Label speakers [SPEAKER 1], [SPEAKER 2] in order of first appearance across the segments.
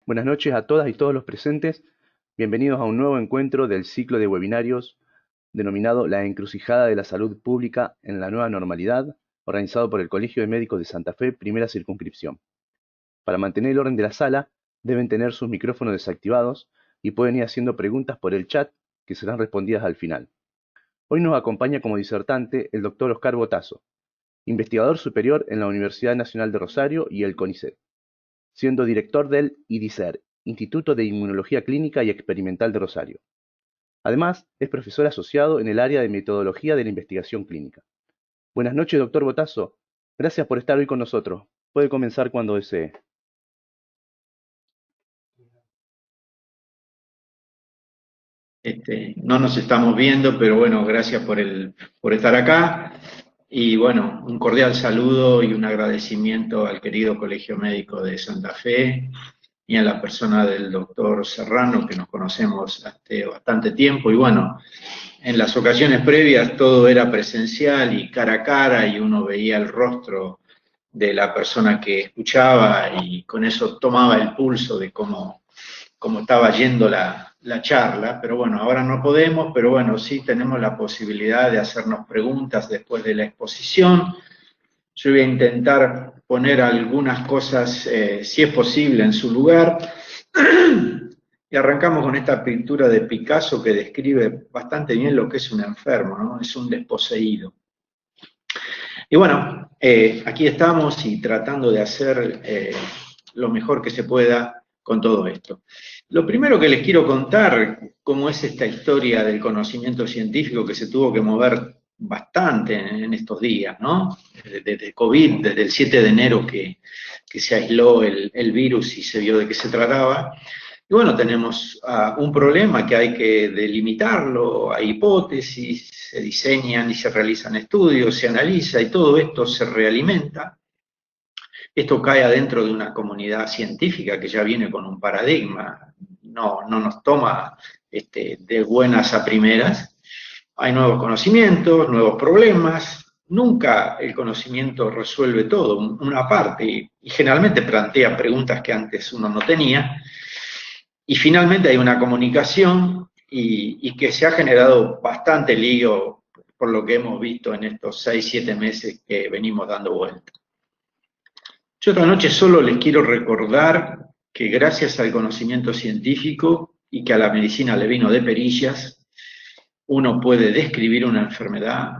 [SPEAKER 1] Buenas noches a todas y todos los presentes. Bienvenidos a un nuevo encuentro del ciclo de webinarios denominado La Encrucijada de la Salud Pública en la Nueva Normalidad, organizado por el Colegio de Médicos de Santa Fe, primera circunscripción. Para mantener el orden de la sala, deben tener sus micrófonos desactivados y pueden ir haciendo preguntas por el chat que serán respondidas al final. Hoy nos acompaña como disertante el doctor Oscar Botazo, investigador superior en la Universidad Nacional de Rosario y el CONICET, siendo director del IDICER, Instituto de Inmunología Clínica y Experimental de Rosario. Además, es profesor asociado en el área de metodología de la investigación clínica. Buenas noches, doctor Botazo. Gracias por estar hoy con nosotros. Puede comenzar cuando desee.
[SPEAKER 2] No nos estamos viendo, pero bueno, gracias por estar acá. Y bueno, un cordial saludo y un agradecimiento al querido Colegio Médico de Santa Fe y a la persona del doctor Serrano, que nos conocemos hace bastante tiempo. Y bueno, en las ocasiones previas todo era presencial y cara a cara, y uno veía el rostro de la persona que escuchaba y con eso tomaba el pulso de cómo estaba yendo la charla, pero bueno, ahora no podemos, pero bueno, sí tenemos la posibilidad de hacernos preguntas después de la exposición. Yo voy a intentar poner algunas cosas, si es posible, en su lugar. Y arrancamos con esta pintura de Picasso que describe bastante bien lo que es un enfermo, ¿no? Es un desposeído. Y bueno, aquí estamos y tratando de hacer lo mejor que se pueda con todo esto. Lo primero que les quiero contar, cómo es esta historia del conocimiento científico que se tuvo que mover bastante en estos días, ¿no? Desde COVID, desde el 7 de enero que se aisló el virus y se vio de qué se trataba. Y bueno, tenemos un problema que hay que delimitarlo, hay hipótesis, se diseñan y se realizan estudios, se analiza y todo esto se realimenta. Esto cae adentro de una comunidad científica que ya viene con un paradigma, no nos toma de buenas a primeras. Hay nuevos conocimientos, nuevos problemas. Nunca el conocimiento resuelve todo, una parte, y generalmente plantea preguntas que antes uno no tenía. Y finalmente hay una comunicación y que se ha generado bastante lío por lo que hemos visto en estos 6, 7 meses que venimos dando vuelta. Yo esta noche solo les quiero recordar que gracias al conocimiento científico y que a la medicina le vino de perillas, uno puede describir una enfermedad,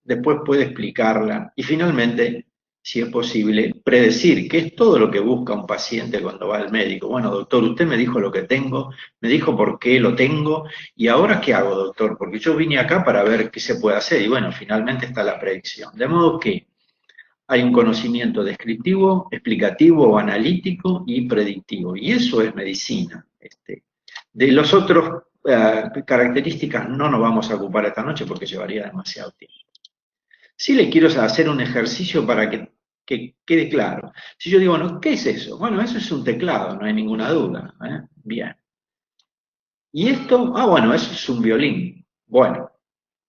[SPEAKER 2] después puede explicarla y finalmente, si es posible, predecir, que es todo lo que busca un paciente cuando va al médico. Bueno, doctor, usted me dijo lo que tengo, me dijo por qué lo tengo, y ahora qué hago, doctor, porque yo vine acá para ver qué se puede hacer, y bueno, finalmente está la predicción. De modo que hay un conocimiento descriptivo, explicativo, analítico y predictivo, y eso es medicina. De los otros características no nos vamos a ocupar esta noche porque llevaría demasiado tiempo. Sí les quiero hacer un ejercicio para que quede claro. Si yo digo, bueno, ¿qué es eso? Bueno, eso es un teclado, no hay ninguna duda. Bien. ¿Y esto? Ah, bueno, eso es un violín. Bueno,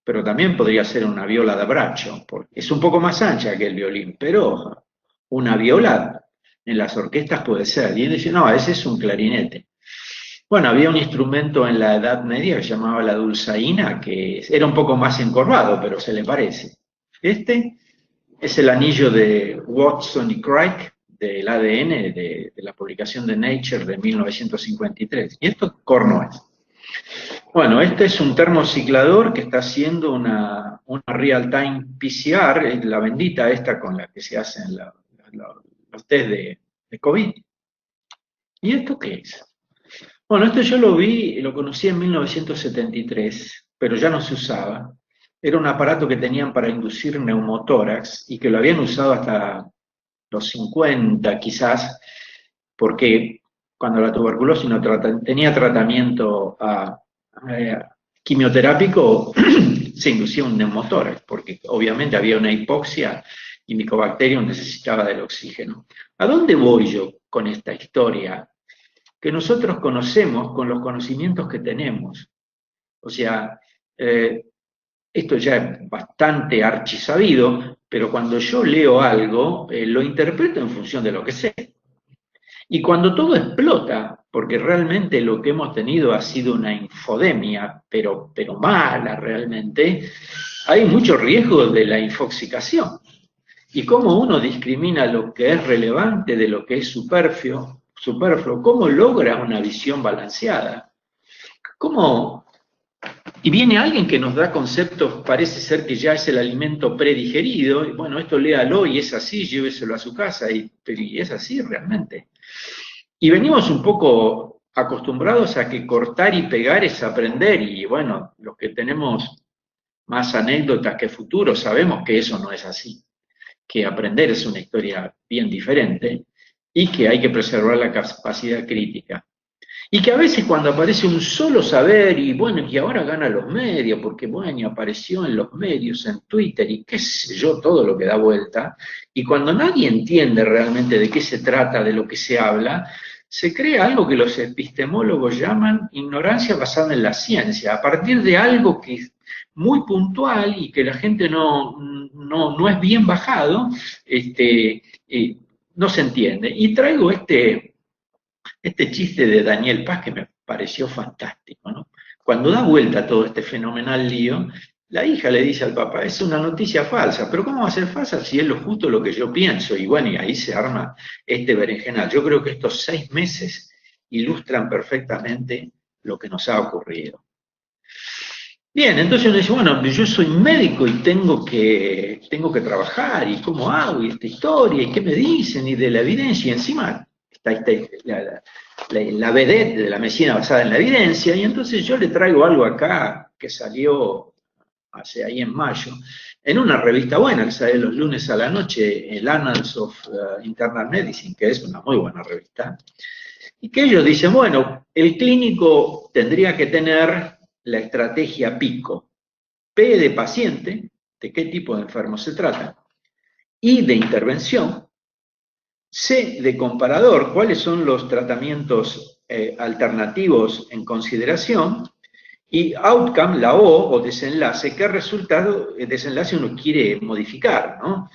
[SPEAKER 2] pero también podría ser una viola da braccio, porque es un poco más ancha que el violín, pero una viola en las orquestas puede ser. Y él dice, no, ese es un clarinete. Bueno, había un instrumento en la Edad Media que se llamaba la dulzaina, que era un poco más encorvado, pero se le parece. Este es el anillo de Watson y Crick del ADN de la publicación de Nature de 1953. Y esto corno es. Bueno, este es un termociclador que está haciendo una real-time PCR, es la bendita esta con la que se hacen los test de COVID. ¿Y esto qué es? Bueno, esto yo lo vi, lo conocí en 1973, pero ya no se usaba. Era un aparato que tenían para inducir neumotórax y que lo habían usado hasta los 50 quizás, porque cuando la tuberculosis no tenía tratamiento eh, quimioterápico, se inducía un neumotórax, porque obviamente había una hipoxia y Mycobacterium necesitaba del oxígeno. ¿A dónde voy yo con esta historia? Que nosotros conocemos con los conocimientos que tenemos. O sea, esto ya es bastante archisabido, pero cuando yo leo algo, lo interpreto en función de lo que sé. Y cuando todo explota, porque realmente lo que hemos tenido ha sido una infodemia, pero mala realmente, hay mucho riesgo de la infoxicación. Y cómo uno discrimina lo que es relevante de lo que es superfluo, cómo logra una visión balanceada. ¿Cómo? Y viene alguien que nos da conceptos, parece ser que ya es el alimento predigerido, y bueno, esto léalo y es así, lléveselo a su casa, y es así realmente. Y venimos un poco acostumbrados a que cortar y pegar es aprender, y bueno, los que tenemos más anécdotas que futuros sabemos que eso no es así, que aprender es una historia bien diferente y que hay que preservar la capacidad crítica. Y que a veces cuando aparece un solo saber, y bueno, y ahora gana los medios, porque bueno, y apareció en los medios, en Twitter, y qué sé yo, todo lo que da vuelta, y cuando nadie entiende realmente de qué se trata, de lo que se habla, se crea algo que los epistemólogos llaman ignorancia basada en la ciencia, a partir de algo que es muy puntual y que la gente no es bien bajado, no se entiende. Y traigo este chiste de Daniel Paz que me pareció fantástico, ¿no? Cuando da vuelta todo este fenomenal lío, la hija le dice al papá, es una noticia falsa, pero ¿cómo va a ser falsa si es lo justo lo que yo pienso? Y bueno, y ahí se arma este berenjenal. Yo creo que estos 6 meses ilustran perfectamente lo que nos ha ocurrido. Bien, entonces uno dice, bueno, yo soy médico y tengo que trabajar, y cómo hago, y esta historia, y qué me dicen, y de la evidencia, y encima está la vedette de la medicina basada en la evidencia, y entonces yo le traigo algo acá que salió hace ahí en mayo, en una revista buena que sale los lunes a la noche, el Annals of Internal Medicine, que es una muy buena revista, y que ellos dicen, bueno, el clínico tendría que tener la estrategia PICO, P de paciente, de qué tipo de enfermo se trata, I de intervención, C de comparador, cuáles son los tratamientos alternativos en consideración, y outcome, la O desenlace, qué resultado, desenlace uno quiere modificar, ¿no?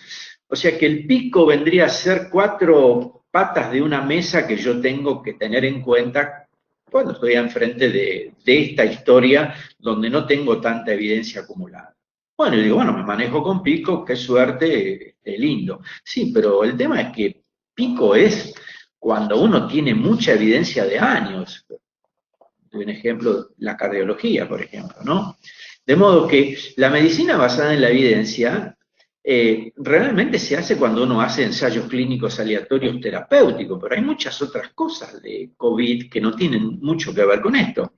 [SPEAKER 2] O sea que el pico vendría a ser 4 patas de una mesa que yo tengo que tener en cuenta cuando estoy enfrente de esta historia donde no tengo tanta evidencia acumulada. Bueno, yo digo, bueno, me manejo con pico, qué suerte, lindo. Sí, pero el tema es que pico es cuando uno tiene mucha evidencia de años. Doy un ejemplo, la cardiología, por ejemplo, ¿no? De modo que la medicina basada en la evidencia realmente se hace cuando uno hace ensayos clínicos aleatorios terapéuticos, pero hay muchas otras cosas de COVID que no tienen mucho que ver con esto.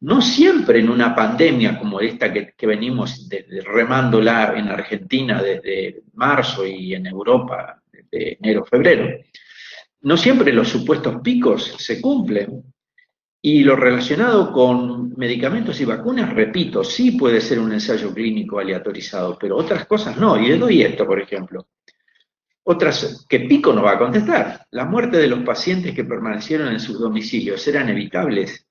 [SPEAKER 2] No siempre en una pandemia como esta que venimos remándola en Argentina desde marzo y en Europa desde enero, febrero, no siempre los supuestos picos se cumplen. Y lo relacionado con medicamentos y vacunas, repito, sí puede ser un ensayo clínico aleatorizado, pero otras cosas no. Y le doy esto, por ejemplo. Otras que Pico no va a contestar. La muerte de los pacientes que permanecieron en sus domicilios eran evitables.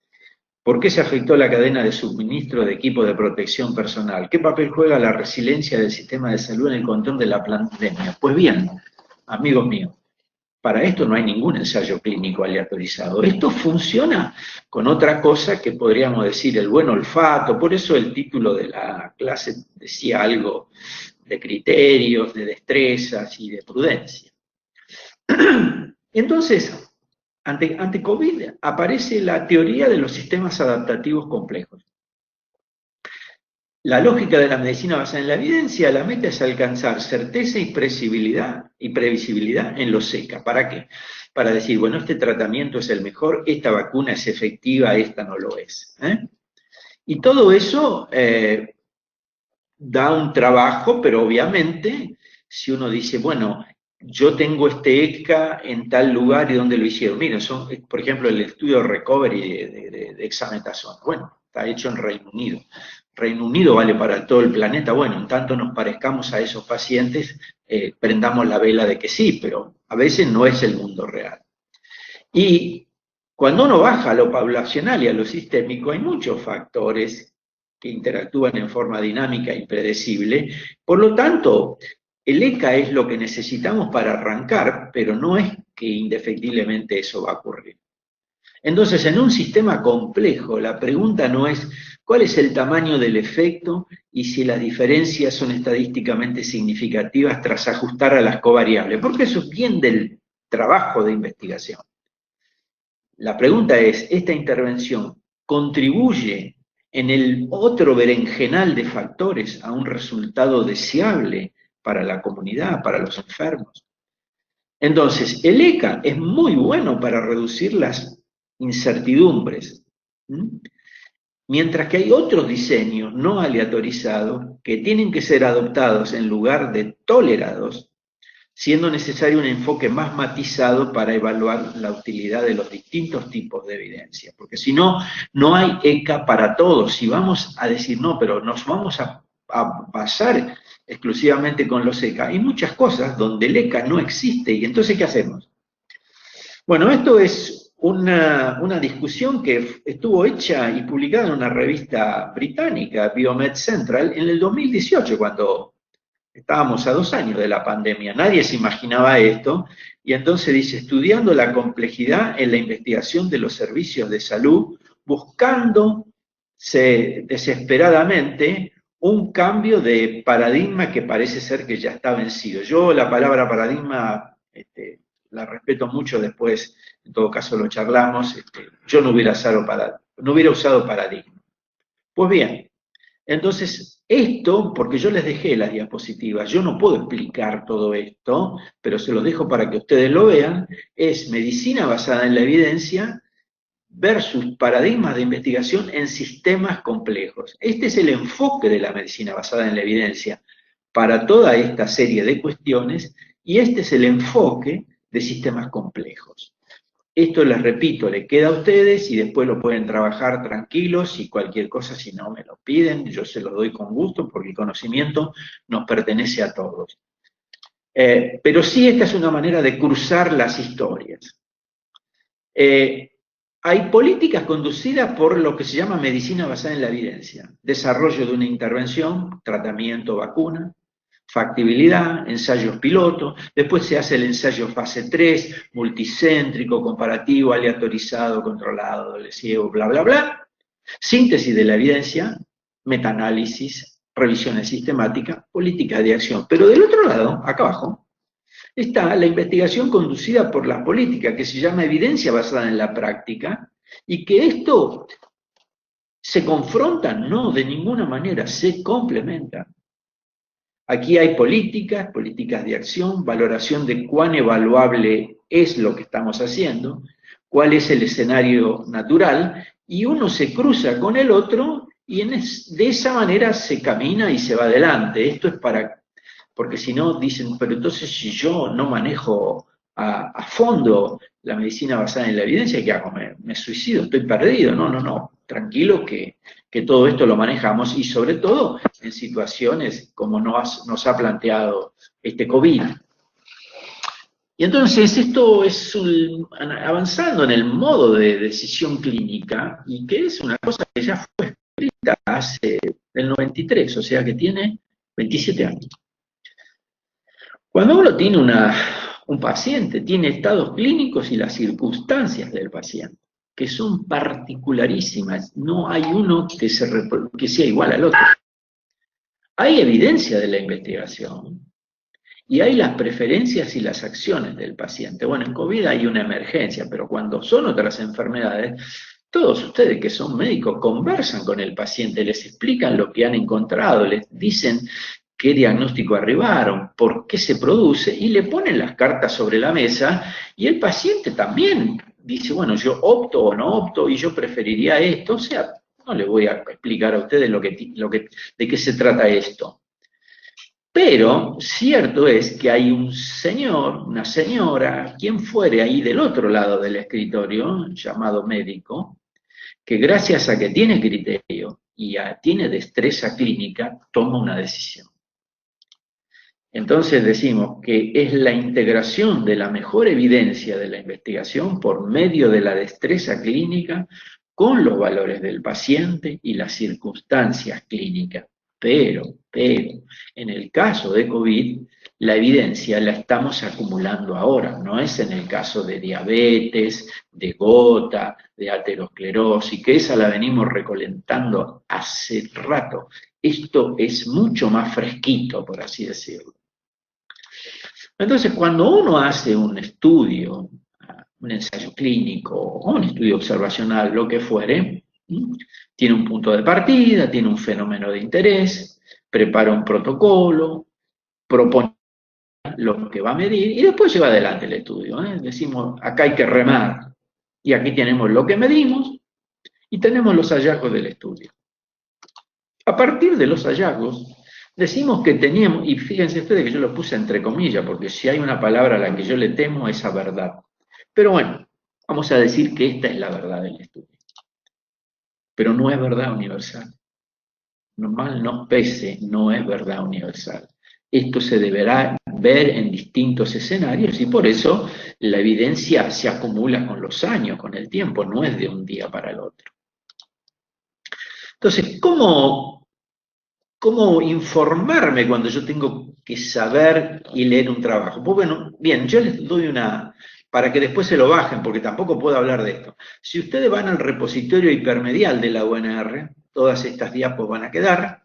[SPEAKER 2] ¿Por qué se afectó la cadena de suministro de equipo de protección personal? ¿Qué papel juega la resiliencia del sistema de salud en el control de la pandemia? Pues bien, amigos míos, para esto no hay ningún ensayo clínico aleatorizado. Esto funciona con otra cosa que podríamos decir el buen olfato, por eso el título de la clase decía algo de criterios, de destrezas y de prudencia. Entonces, ante COVID aparece la teoría de los sistemas adaptativos complejos. La lógica de la medicina basada en la evidencia, la meta es alcanzar certeza y previsibilidad en lo seca. ¿Para qué? Para decir, bueno, este tratamiento es el mejor, esta vacuna es efectiva, esta no lo es. Y todo eso da un trabajo, pero obviamente, si uno dice, bueno, yo tengo este ECA en tal lugar y dónde lo hicieron. Miren, por ejemplo, el estudio Recovery de Exametazón. Bueno, está hecho en Reino Unido. Reino Unido vale para todo el planeta. Bueno, en tanto nos parezcamos a esos pacientes, prendamos la vela de que sí, pero a veces no es el mundo real. Y cuando uno baja a lo poblacional y a lo sistémico, hay muchos factores que interactúan en forma dinámica y predecible. Por lo tanto, el ECA es lo que necesitamos para arrancar, pero no es que indefectiblemente eso va a ocurrir. Entonces, en un sistema complejo, la pregunta no es cuál es el tamaño del efecto y si las diferencias son estadísticamente significativas tras ajustar a las covariables, porque eso es bien del trabajo de investigación. La pregunta es, ¿esta intervención contribuye en el otro berenjenal de factores a un resultado deseable para la comunidad, para los enfermos? Entonces, el ECA es muy bueno para reducir las incertidumbres, mientras que hay otros diseños no aleatorizados que tienen que ser adoptados en lugar de tolerados, siendo necesario un enfoque más matizado para evaluar la utilidad de los distintos tipos de evidencia, porque si no, no hay ECA para todos. Si vamos a decir, no, pero nos vamos a basar exclusivamente con los ECA, hay muchas cosas donde el ECA no existe, y entonces, ¿qué hacemos? Bueno, esto es una discusión que estuvo hecha y publicada en una revista británica, Biomed Central, en el 2018, cuando estábamos a 2 años de la pandemia. Nadie se imaginaba esto, y entonces dice, estudiando la complejidad en la investigación de los servicios de salud, buscando desesperadamente un cambio de paradigma que parece ser que ya está vencido. Yo la palabra paradigma la respeto mucho, después en todo caso lo charlamos, yo no hubiera usado paradigma. Pues bien, entonces esto, porque yo les dejé las diapositivas, yo no puedo explicar todo esto, pero se los dejo para que ustedes lo vean, es medicina basada en la evidencia versus paradigmas de investigación en sistemas complejos. Este es el enfoque de la medicina basada en la evidencia para toda esta serie de cuestiones, y este es el enfoque de sistemas complejos. Esto, les repito, le queda a ustedes y después lo pueden trabajar tranquilos, y cualquier cosa, si no me lo piden, yo se los doy con gusto, porque el conocimiento nos pertenece a todos. Pero sí, esta es una manera de cruzar las historias. Hay políticas conducidas por lo que se llama medicina basada en la evidencia, desarrollo de una intervención, tratamiento, vacuna, factibilidad, ensayos pilotos, después se hace el ensayo fase 3, multicéntrico, comparativo, aleatorizado, controlado, doble ciego, bla, bla, bla, síntesis de la evidencia, metaanálisis, revisiones sistemáticas, políticas de acción. Pero del otro lado, acá abajo, está la investigación conducida por la política, que se llama evidencia basada en la práctica, y que esto se confrontan, no, de ninguna manera, se complementan. Aquí hay políticas de acción, valoración de cuán evaluable es lo que estamos haciendo, cuál es el escenario natural, y uno se cruza con el otro, y de esa manera se camina y se va adelante. Esto es porque si no dicen, pero entonces si yo no manejo a fondo la medicina basada en la evidencia, ¿qué hago? ¿Me suicido? ¿Estoy perdido? No, no, no, tranquilo que todo esto lo manejamos, y sobre todo en situaciones como nos ha planteado este COVID. Y entonces esto es avanzando en el modo de decisión clínica, y que es una cosa que ya fue escrita hace el 93, o sea que tiene 27 años. Cuando uno tiene un paciente, tiene estados clínicos y las circunstancias del paciente, que son particularísimas, no hay uno que sea igual al otro. Hay evidencia de la investigación y hay las preferencias y las acciones del paciente. Bueno, en COVID hay una emergencia, pero cuando son otras enfermedades, todos ustedes que son médicos conversan con el paciente, les explican lo que han encontrado, les dicen qué diagnóstico arribaron, por qué se produce, y le ponen las cartas sobre la mesa, y el paciente también dice, bueno, yo opto o no opto, y yo preferiría esto. O sea, no les voy a explicar a ustedes de qué se trata esto. Pero cierto es que hay un señor, una señora, quien fuere ahí del otro lado del escritorio, llamado médico, que gracias a que tiene criterio y tiene destreza clínica, toma una decisión. Entonces decimos que es la integración de la mejor evidencia de la investigación por medio de la destreza clínica con los valores del paciente y las circunstancias clínicas. pero, en el caso de COVID, la evidencia la estamos acumulando ahora, no es en el caso de diabetes, de gota, de aterosclerosis, que esa la venimos recolectando hace rato. Esto es mucho más fresquito, por así decirlo. Entonces, cuando uno hace un estudio, un ensayo clínico o un estudio observacional, lo que fuere, tiene un punto de partida, tiene un fenómeno de interés, prepara un protocolo, propone lo que va a medir y después lleva adelante el estudio. Decimos, acá hay que remar y aquí tenemos lo que medimos y tenemos los hallazgos del estudio. A partir de los hallazgos, decimos que teníamos, y fíjense ustedes que yo lo puse entre comillas, porque si hay una palabra a la que yo le temo es a verdad. Pero bueno, vamos a decir que esta es la verdad del estudio. Pero no es verdad universal. Mal nos pese, no es verdad universal. Esto se deberá ver en distintos escenarios y por eso la evidencia se acumula con los años, con el tiempo, no es de un día para el otro. Entonces, ¿cómo informarme cuando yo tengo que saber y leer un trabajo? Pues bueno, bien, yo les doy para que después se lo bajen, porque tampoco puedo hablar de esto. Si ustedes van al repositorio hipermedial de la UNR, todas estas diapos van a quedar.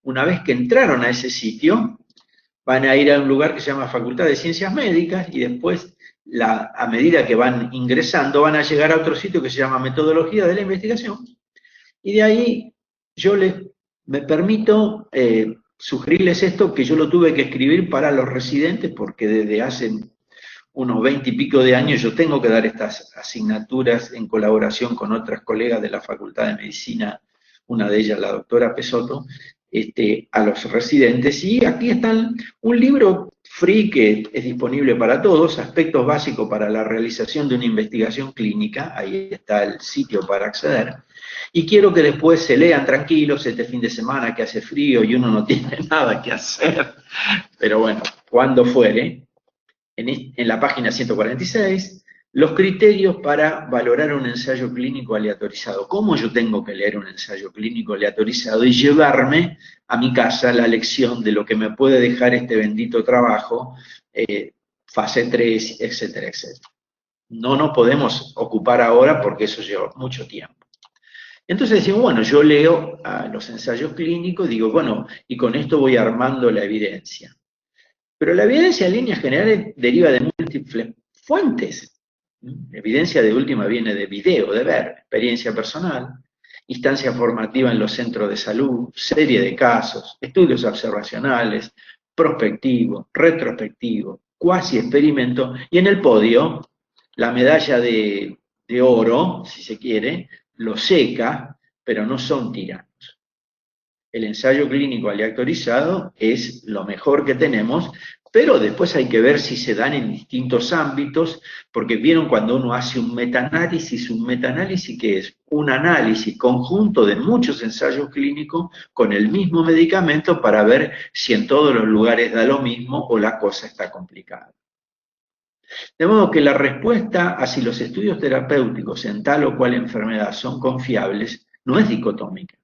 [SPEAKER 2] Una vez que entraron a ese sitio, van a ir a un lugar que se llama Facultad de Ciencias Médicas y después, a medida que van ingresando, van a llegar a otro sitio que se llama Metodología de la Investigación. Y de ahí yo me permito sugerirles esto, que yo lo tuve que escribir para los residentes, porque desde hace unos 20 y pico de años yo tengo que dar estas asignaturas en colaboración con otras colegas de la Facultad de Medicina, una de ellas la doctora Pesotto, a los residentes. Y aquí está un libro free que es disponible para todos, aspectos básicos para la realización de una investigación clínica, ahí está el sitio para acceder. Y quiero que después se lean tranquilos este fin de semana que hace frío y uno no tiene nada que hacer. Pero bueno, cuando fuere, en la página 146, los criterios para valorar un ensayo clínico aleatorizado. ¿Cómo yo tengo que leer un ensayo clínico aleatorizado y llevarme a mi casa la lección de lo que me puede dejar este bendito trabajo, fase 3, etcétera, etcétera? No nos podemos ocupar ahora porque eso lleva mucho tiempo. Entonces decimos, bueno, yo leo los ensayos clínicos, digo, bueno, y con esto voy armando la evidencia. Pero la evidencia en líneas generales deriva de múltiples fuentes. La evidencia de última viene de video, de ver, experiencia personal, instancia formativa en los centros de salud, serie de casos, estudios observacionales, prospectivo, retrospectivo, cuasi experimento, y en el podio, la medalla de oro, si se quiere, lo seca, pero no son tiranos. El ensayo clínico aleatorizado es lo mejor que tenemos, pero después hay que ver si se dan en distintos ámbitos, porque vieron cuando uno hace un metaanálisis que es un análisis conjunto de muchos ensayos clínicos con el mismo medicamento para ver si en todos los lugares da lo mismo o la cosa está complicada. De modo que la respuesta a si los estudios terapéuticos en tal o cual enfermedad son confiables no es dicotómica.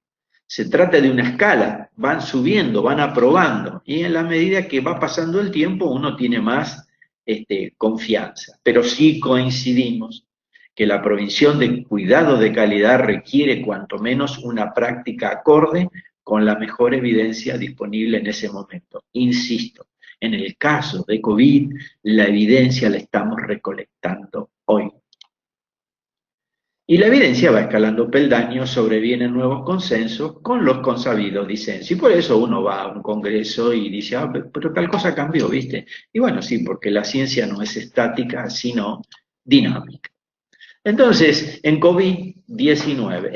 [SPEAKER 2] Se trata de una escala, van subiendo, van aprobando, y en la medida que va pasando el tiempo uno tiene más confianza. Pero sí coincidimos que la provisión de cuidado de calidad requiere cuanto menos una práctica acorde con la mejor evidencia disponible en ese momento. Insisto, en el caso de COVID, la evidencia la estamos recolectando hoy. Y la evidencia va escalando peldaños, sobrevienen nuevos consensos con los consabidos disensos. Y por eso uno va a un congreso y dice, pero tal cosa cambió, ¿viste? Y bueno, sí, porque la ciencia no es estática, sino dinámica. Entonces, en COVID-19,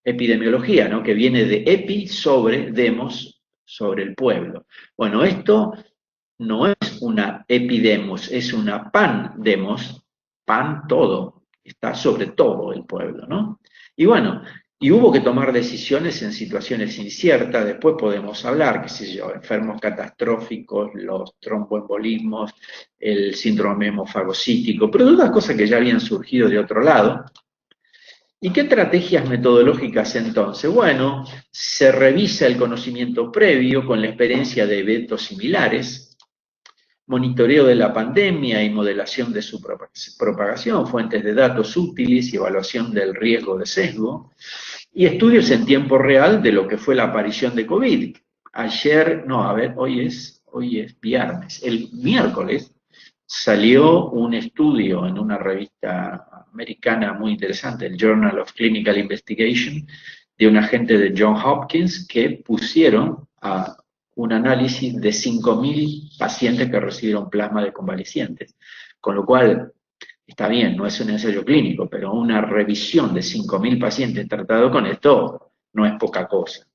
[SPEAKER 2] epidemiología, ¿no? Que viene de epi sobre demos, sobre el pueblo. Bueno, esto no es una epidemos, es una pandemos, pan todo, está sobre todo el pueblo, ¿no? Y bueno, y hubo que tomar decisiones en situaciones inciertas, después podemos hablar, qué sé yo, enfermos catastróficos, los tromboembolismos, el síndrome hemofagocítico, pero todas cosas que ya habían surgido de otro lado. ¿Y qué estrategias metodológicas entonces? Bueno, se revisa el conocimiento previo con la experiencia de eventos similares, monitoreo de la pandemia y modelación de su propagación, fuentes de datos útiles y evaluación del riesgo de sesgo, y estudios en tiempo real de lo que fue la aparición de COVID. Ayer, no, a ver, hoy es viernes. El miércoles salió un estudio en una revista americana muy interesante, el Journal of Clinical Investigation, de un agente de Johns Hopkins que pusieron a un análisis de 5.000 pacientes que recibieron plasma de convalecientes. Con lo cual, está bien, no es un ensayo clínico, pero una revisión de 5.000 pacientes tratados con esto no es poca cosa.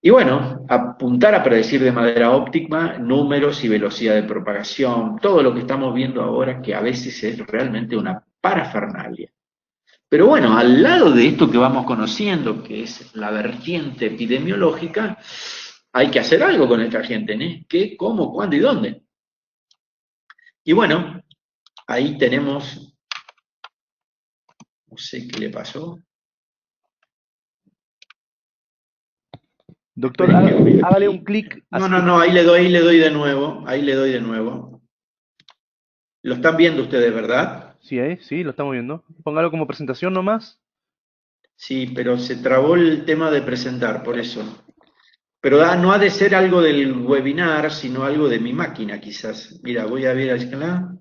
[SPEAKER 2] Y bueno, apuntar a predecir de manera óptima números y velocidad de propagación, todo lo que estamos viendo ahora que a veces es realmente una parafernalia. Pero bueno, al lado de esto que vamos conociendo, que es la vertiente epidemiológica, hay que hacer algo con esta gente, ¿no? ¿Qué, cómo, cuándo y dónde? Y bueno, ahí tenemos, no sé qué le pasó.
[SPEAKER 1] Doctor,
[SPEAKER 2] Esperen que voy
[SPEAKER 1] hágale un
[SPEAKER 2] aquí.
[SPEAKER 1] clic,
[SPEAKER 2] No,
[SPEAKER 1] así
[SPEAKER 2] no,
[SPEAKER 1] que...
[SPEAKER 2] no, ahí le doy de nuevo, ahí le doy de nuevo. Lo están viendo ustedes, ¿verdad?
[SPEAKER 1] Sí, ahí, sí, lo estamos viendo. Póngalo como presentación nomás.
[SPEAKER 2] Sí, pero se trabó el tema de presentar, por eso. Pero no ha de ser algo del webinar, sino algo de mi máquina, quizás. Mira, voy a ver acá.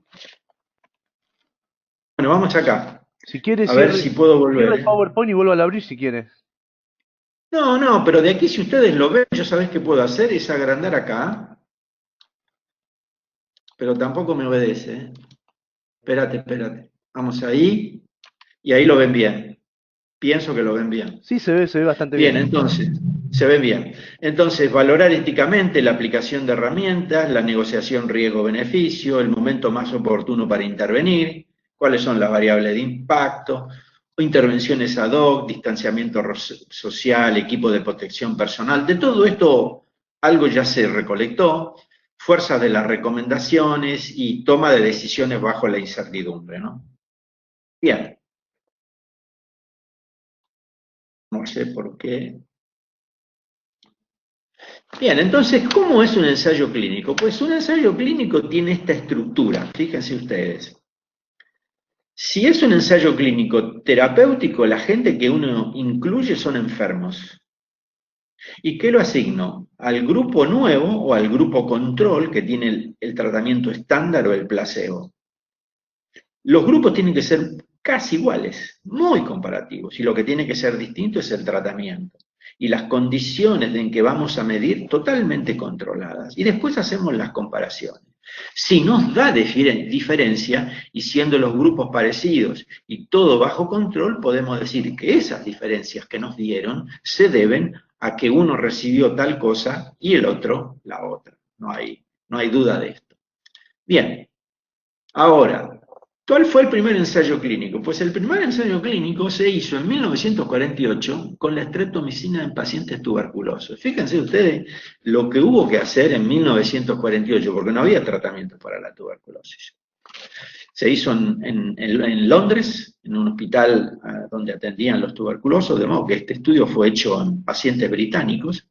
[SPEAKER 2] Bueno, vamos acá.
[SPEAKER 1] Si quiere,
[SPEAKER 2] A ver si puedo volver,
[SPEAKER 1] cierre el
[SPEAKER 2] ¿eh?
[SPEAKER 1] PowerPoint y vuelva a abrir si quiere.
[SPEAKER 2] No, no, pero de aquí si ustedes lo ven, yo sabés qué puedo hacer, es agrandar acá, pero tampoco me obedece, ¿eh? Espérate, espérate. Vamos ahí, y ahí lo ven bien. Pienso que lo ven bien.
[SPEAKER 1] Sí, se ve bastante
[SPEAKER 2] Bien,
[SPEAKER 1] bien.
[SPEAKER 2] entonces, se ven bien. Entonces, valorar éticamente la aplicación de herramientas, la negociación riesgo-beneficio, el momento más oportuno para intervenir, cuáles son las variables de impacto, intervenciones ad hoc, distanciamiento social, equipo de protección personal. De todo esto, algo ya se recolectó, fuerzas de las recomendaciones y toma de decisiones bajo la incertidumbre, ¿no? Bien, no sé por qué. Bien, entonces, ¿cómo es un ensayo clínico? Pues un ensayo clínico tiene esta estructura, fíjense ustedes. Si es un ensayo clínico terapéutico, la gente que uno incluye son enfermos. ¿Y qué lo asigno? ¿Al grupo nuevo o al grupo control que tiene el tratamiento estándar o el placebo? Los grupos tienen que ser casi iguales, muy comparativos, y lo que tiene que ser distinto es el tratamiento y las condiciones en que vamos a medir totalmente controladas. Y después hacemos las comparaciones. Si nos da diferencia, y siendo los grupos parecidos y todo bajo control, podemos decir que esas diferencias que nos dieron se deben a que uno recibió tal cosa y el otro la otra. No hay duda de esto. Bien, ahora, ¿cuál fue el primer ensayo clínico? Pues el primer ensayo clínico se hizo en 1948 con la streptomicina en pacientes tuberculosos. Fíjense ustedes lo que hubo que hacer en 1948, porque no había tratamiento para la tuberculosis. Se hizo en Londres, en un hospital donde atendían los tuberculosos, de modo que este estudio fue hecho en pacientes británicos,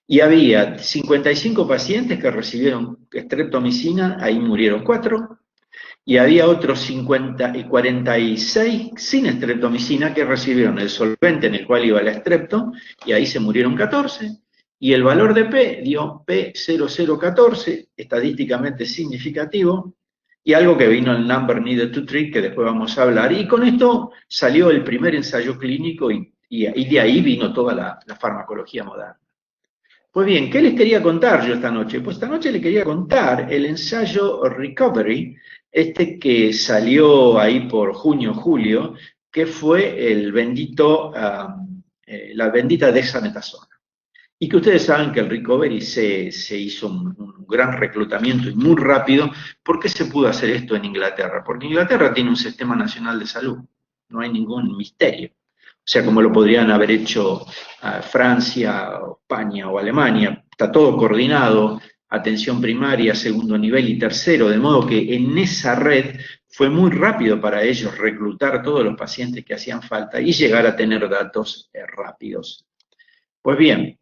[SPEAKER 2] y había 55 pacientes que recibieron streptomicina, ahí murieron 4, y había otros 50 y 46 sin streptomicina que recibieron el solvente en el cual iba el strepto, y ahí se murieron 14, y el valor de P dio P0014, estadísticamente significativo, y algo que vino el number needed to treat, que después vamos a hablar, y con esto salió el primer ensayo clínico, y de ahí vino toda la farmacología moderna. Pues bien, ¿qué les quería contar yo esta noche? Pues esta noche les quería contar el ensayo Recovery, este que salió ahí por junio, julio, que fue el bendito, la bendita dexametasona. Y que ustedes saben que el Recovery se hizo un gran reclutamiento y muy rápido. ¿Por qué se pudo hacer esto en Inglaterra? Porque Inglaterra tiene un sistema nacional de salud, no hay ningún misterio. O sea, como lo podrían haber hecho Francia, o España o Alemania, está todo coordinado, atención primaria, segundo nivel y tercero, de modo que en esa red fue muy rápido para ellos reclutar todos los pacientes que hacían falta y llegar a tener datos rápidos. Pues bien,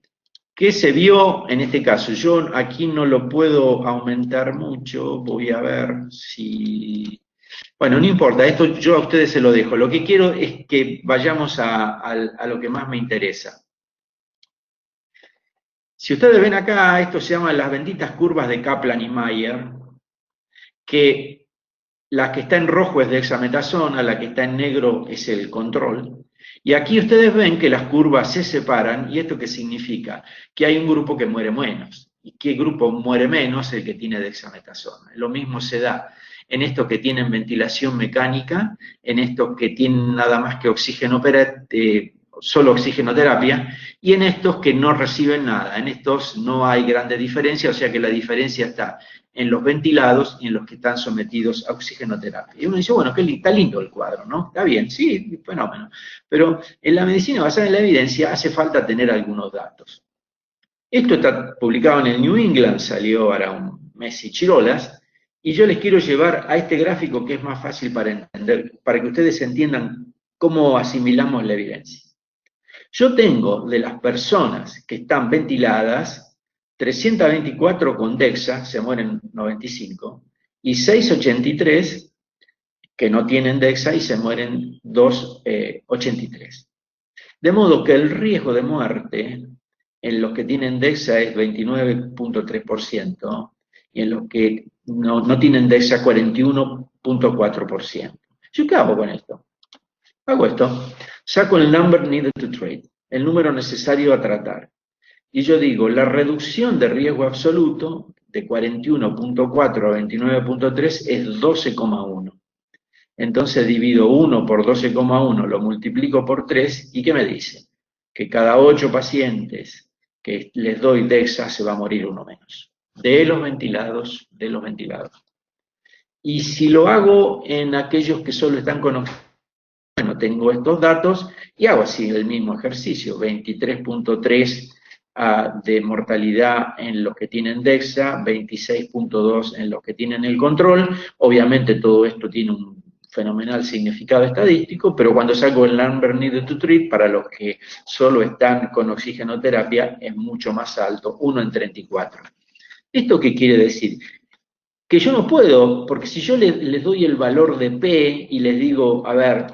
[SPEAKER 2] ¿qué se vio en este caso? Yo aquí no lo puedo aumentar mucho, voy a ver si... Bueno, no importa, esto yo a ustedes se lo dejo. Lo que quiero es que vayamos a lo que más me interesa. Si ustedes ven acá, esto se llama las benditas curvas de Kaplan y Mayer, que la que está en rojo es dexametasona, la que está en negro es el control. Y aquí ustedes ven que las curvas se separan, ¿y esto qué significa? Que hay un grupo que muere menos. ¿Y qué grupo muere menos? El que tiene dexametasona. Lo mismo se da en estos que tienen ventilación mecánica, en estos que tienen nada más que solo oxigenoterapia, y en estos que no reciben nada. En estos no hay grande diferencia, o sea que la diferencia está en los ventilados y en los que están sometidos a oxigenoterapia. Y uno dice, bueno, está lindo el cuadro, ¿no? Está bien, sí, fenómeno. Pero en la medicina basada en la evidencia hace falta tener algunos datos. Esto está publicado en el New England, salió ahora un mes y chirolas, y yo les quiero llevar a este gráfico que es más fácil para entender, para que ustedes entiendan cómo asimilamos la evidencia. Yo tengo de las personas que están ventiladas, 324 con DEXA, se mueren 95, y 683 que no tienen DEXA y se mueren 283. De modo que el riesgo de muerte en los que tienen DEXA es 29.3% y en los que no tienen DEXA 41.4%. ¿Yo qué hago con esto? Hago esto, saco el number needed to treat, el número necesario a tratar. Y yo digo, la reducción de riesgo absoluto de 41.4 a 29.3 es 12,1. Entonces divido 1 por 12,1, lo multiplico por 3, ¿y qué me dice? Que cada 8 pacientes que les doy DEXA se va a morir uno menos. De los ventilados. Y si lo hago en aquellos que solo están con oxígeno, bueno, tengo estos datos y hago así el mismo ejercicio, 23.3 de mortalidad en los que tienen DEXA, 26.2 en los que tienen el control. Obviamente todo esto tiene un fenomenal significado estadístico, pero cuando saco el number needed to treat, para los que solo están con oxigenoterapia, es mucho más alto, 1 en 34. ¿Esto qué quiere decir? Que yo no puedo, porque si yo les doy el valor de P y les digo, a ver,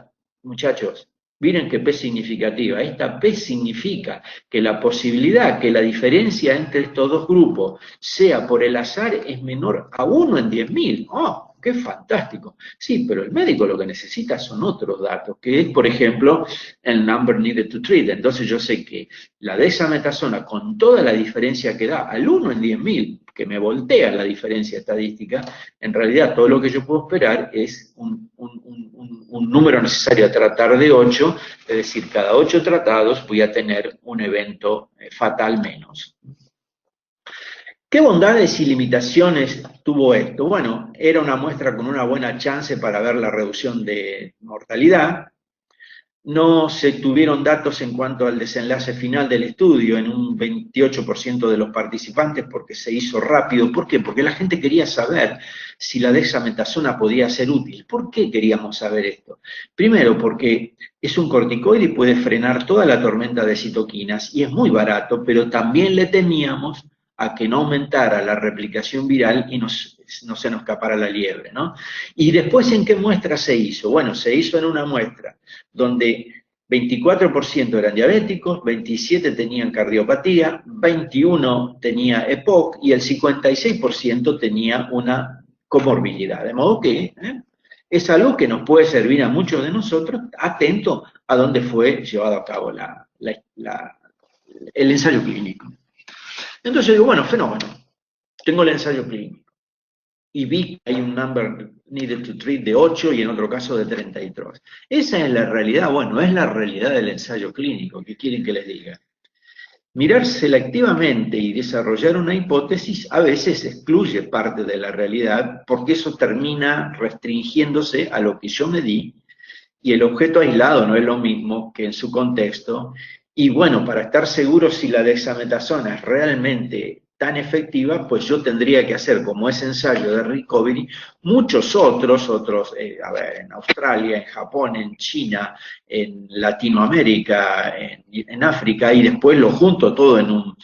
[SPEAKER 2] muchachos, miren qué P es significativa. Esta P significa que la posibilidad que la diferencia entre estos dos grupos sea por el azar es menor a 1 en 10.000. ¡Oh, qué fantástico! Sí, pero el médico lo que necesita son otros datos, que es, por ejemplo, el number needed to treat. Entonces yo sé que la dexametasona, con toda la diferencia que da al 1 en 10.000, que me voltea la diferencia estadística, en realidad todo lo que yo puedo esperar es un número necesario a tratar de 8, es decir, cada 8 tratados voy a tener un evento fatal menos. ¿Qué bondades y limitaciones tuvo esto? Bueno, era una muestra con una buena chance para ver la reducción de mortalidad. No se tuvieron datos en cuanto al desenlace final del estudio en un 28% de los participantes porque se hizo rápido. ¿Por qué? Porque la gente quería saber si la dexametasona podía ser útil. ¿Por qué queríamos saber esto? Primero, porque es un corticoide y puede frenar toda la tormenta de citoquinas y es muy barato, pero también le temíamos a que no aumentara la replicación viral y no se nos escapara la liebre, ¿no? Y después, ¿en qué muestra se hizo? Bueno, se hizo en una muestra donde 24% eran diabéticos, 27 tenían cardiopatía, 21 tenía EPOC y el 56% tenía una comorbilidad. De modo que es algo que nos puede servir a muchos de nosotros, atento a dónde fue llevado a cabo el ensayo clínico. Entonces yo digo, bueno, fenómeno, tengo el ensayo clínico y vi que hay un number needed to treat de 8 y en otro caso de 33. Esa es la realidad, bueno, es la realidad del ensayo clínico, ¿qué quieren que les diga? Mirar selectivamente y desarrollar una hipótesis a veces excluye parte de la realidad porque eso termina restringiéndose a lo que yo medí y el objeto aislado no es lo mismo que en su contexto. Y bueno, para estar seguro si la dexametasona es realmente tan efectiva, pues yo tendría que hacer, como ese ensayo de recovery, muchos otros, a ver, en Australia, en Japón, en China, en Latinoamérica, en África, y después lo junto todo en un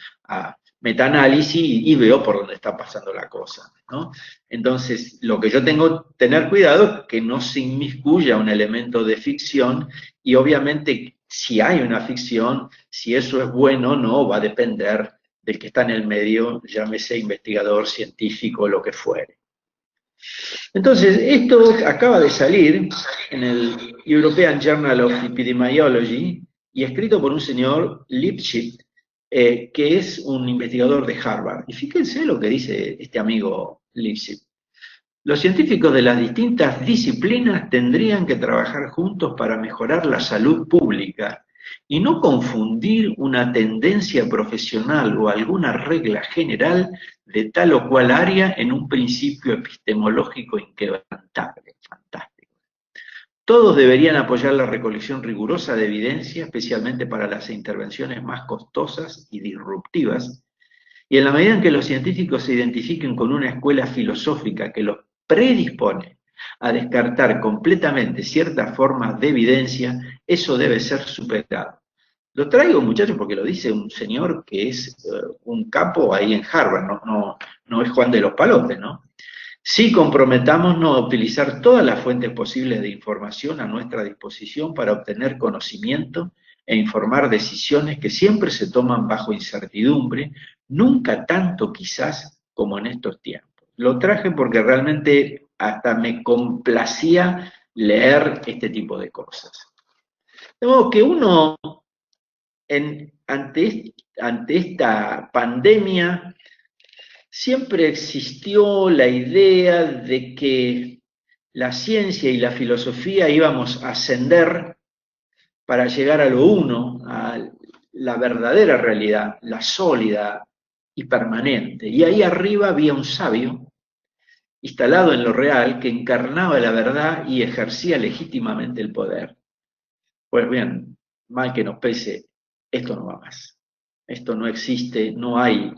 [SPEAKER 2] metaanálisis y veo por dónde está pasando la cosa, ¿no? Entonces, lo que yo tengo que tener cuidado es que no se inmiscuya un elemento de ficción, y obviamente si hay una ficción, si eso es bueno o no, va a depender del que está en el medio, llámese investigador, científico, lo que fuere. Entonces, esto acaba de salir en el European Journal of Epidemiology y escrito por un señor Lipschitz, que es un investigador de Harvard. Y fíjense lo que dice este amigo Lipschitz. Los científicos de las distintas disciplinas tendrían que trabajar juntos para mejorar la salud pública y no confundir una tendencia profesional o alguna regla general de tal o cual área en un principio epistemológico inquebrantable. Fantástico. Todos deberían apoyar la recolección rigurosa de evidencia, especialmente para las intervenciones más costosas y disruptivas, y en la medida en que los científicos se identifiquen con una escuela filosófica que los predispone a descartar completamente ciertas formas de evidencia, eso debe ser superado. Lo traigo, muchachos, porque lo dice un señor que es un capo ahí en Harvard, no es Juan de los Palotes, ¿no? Sí comprometámonos a utilizar todas las fuentes posibles de información a nuestra disposición para obtener conocimiento e informar decisiones que siempre se toman bajo incertidumbre, nunca tanto quizás como en estos tiempos. Lo traje porque realmente hasta me complacía leer este tipo de cosas. De modo que uno, ante esta pandemia, siempre existió la idea de que la ciencia y la filosofía íbamos a ascender para llegar a lo uno, a la verdadera realidad, la sólida y permanente. Y ahí arriba había un sabio instalado en lo real que encarnaba la verdad y ejercía legítimamente el poder. Pues bien, mal que nos pese, esto no va más. Esto no existe, no hay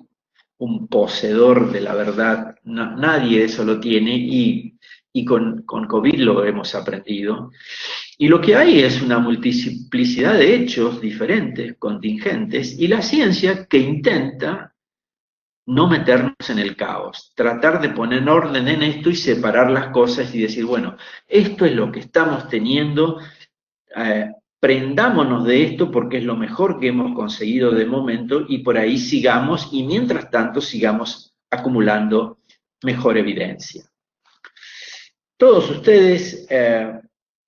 [SPEAKER 2] un poseedor de la verdad, nadie eso lo tiene, y con COVID lo hemos aprendido. Y lo que hay es una multiplicidad de hechos diferentes, contingentes, y la ciencia que intenta no meternos en el caos, tratar de poner orden en esto y separar las cosas y decir, bueno, esto es lo que estamos teniendo, prendámonos de esto porque es lo mejor que hemos conseguido de momento y por ahí sigamos, y mientras tanto sigamos acumulando mejor evidencia. Todos ustedes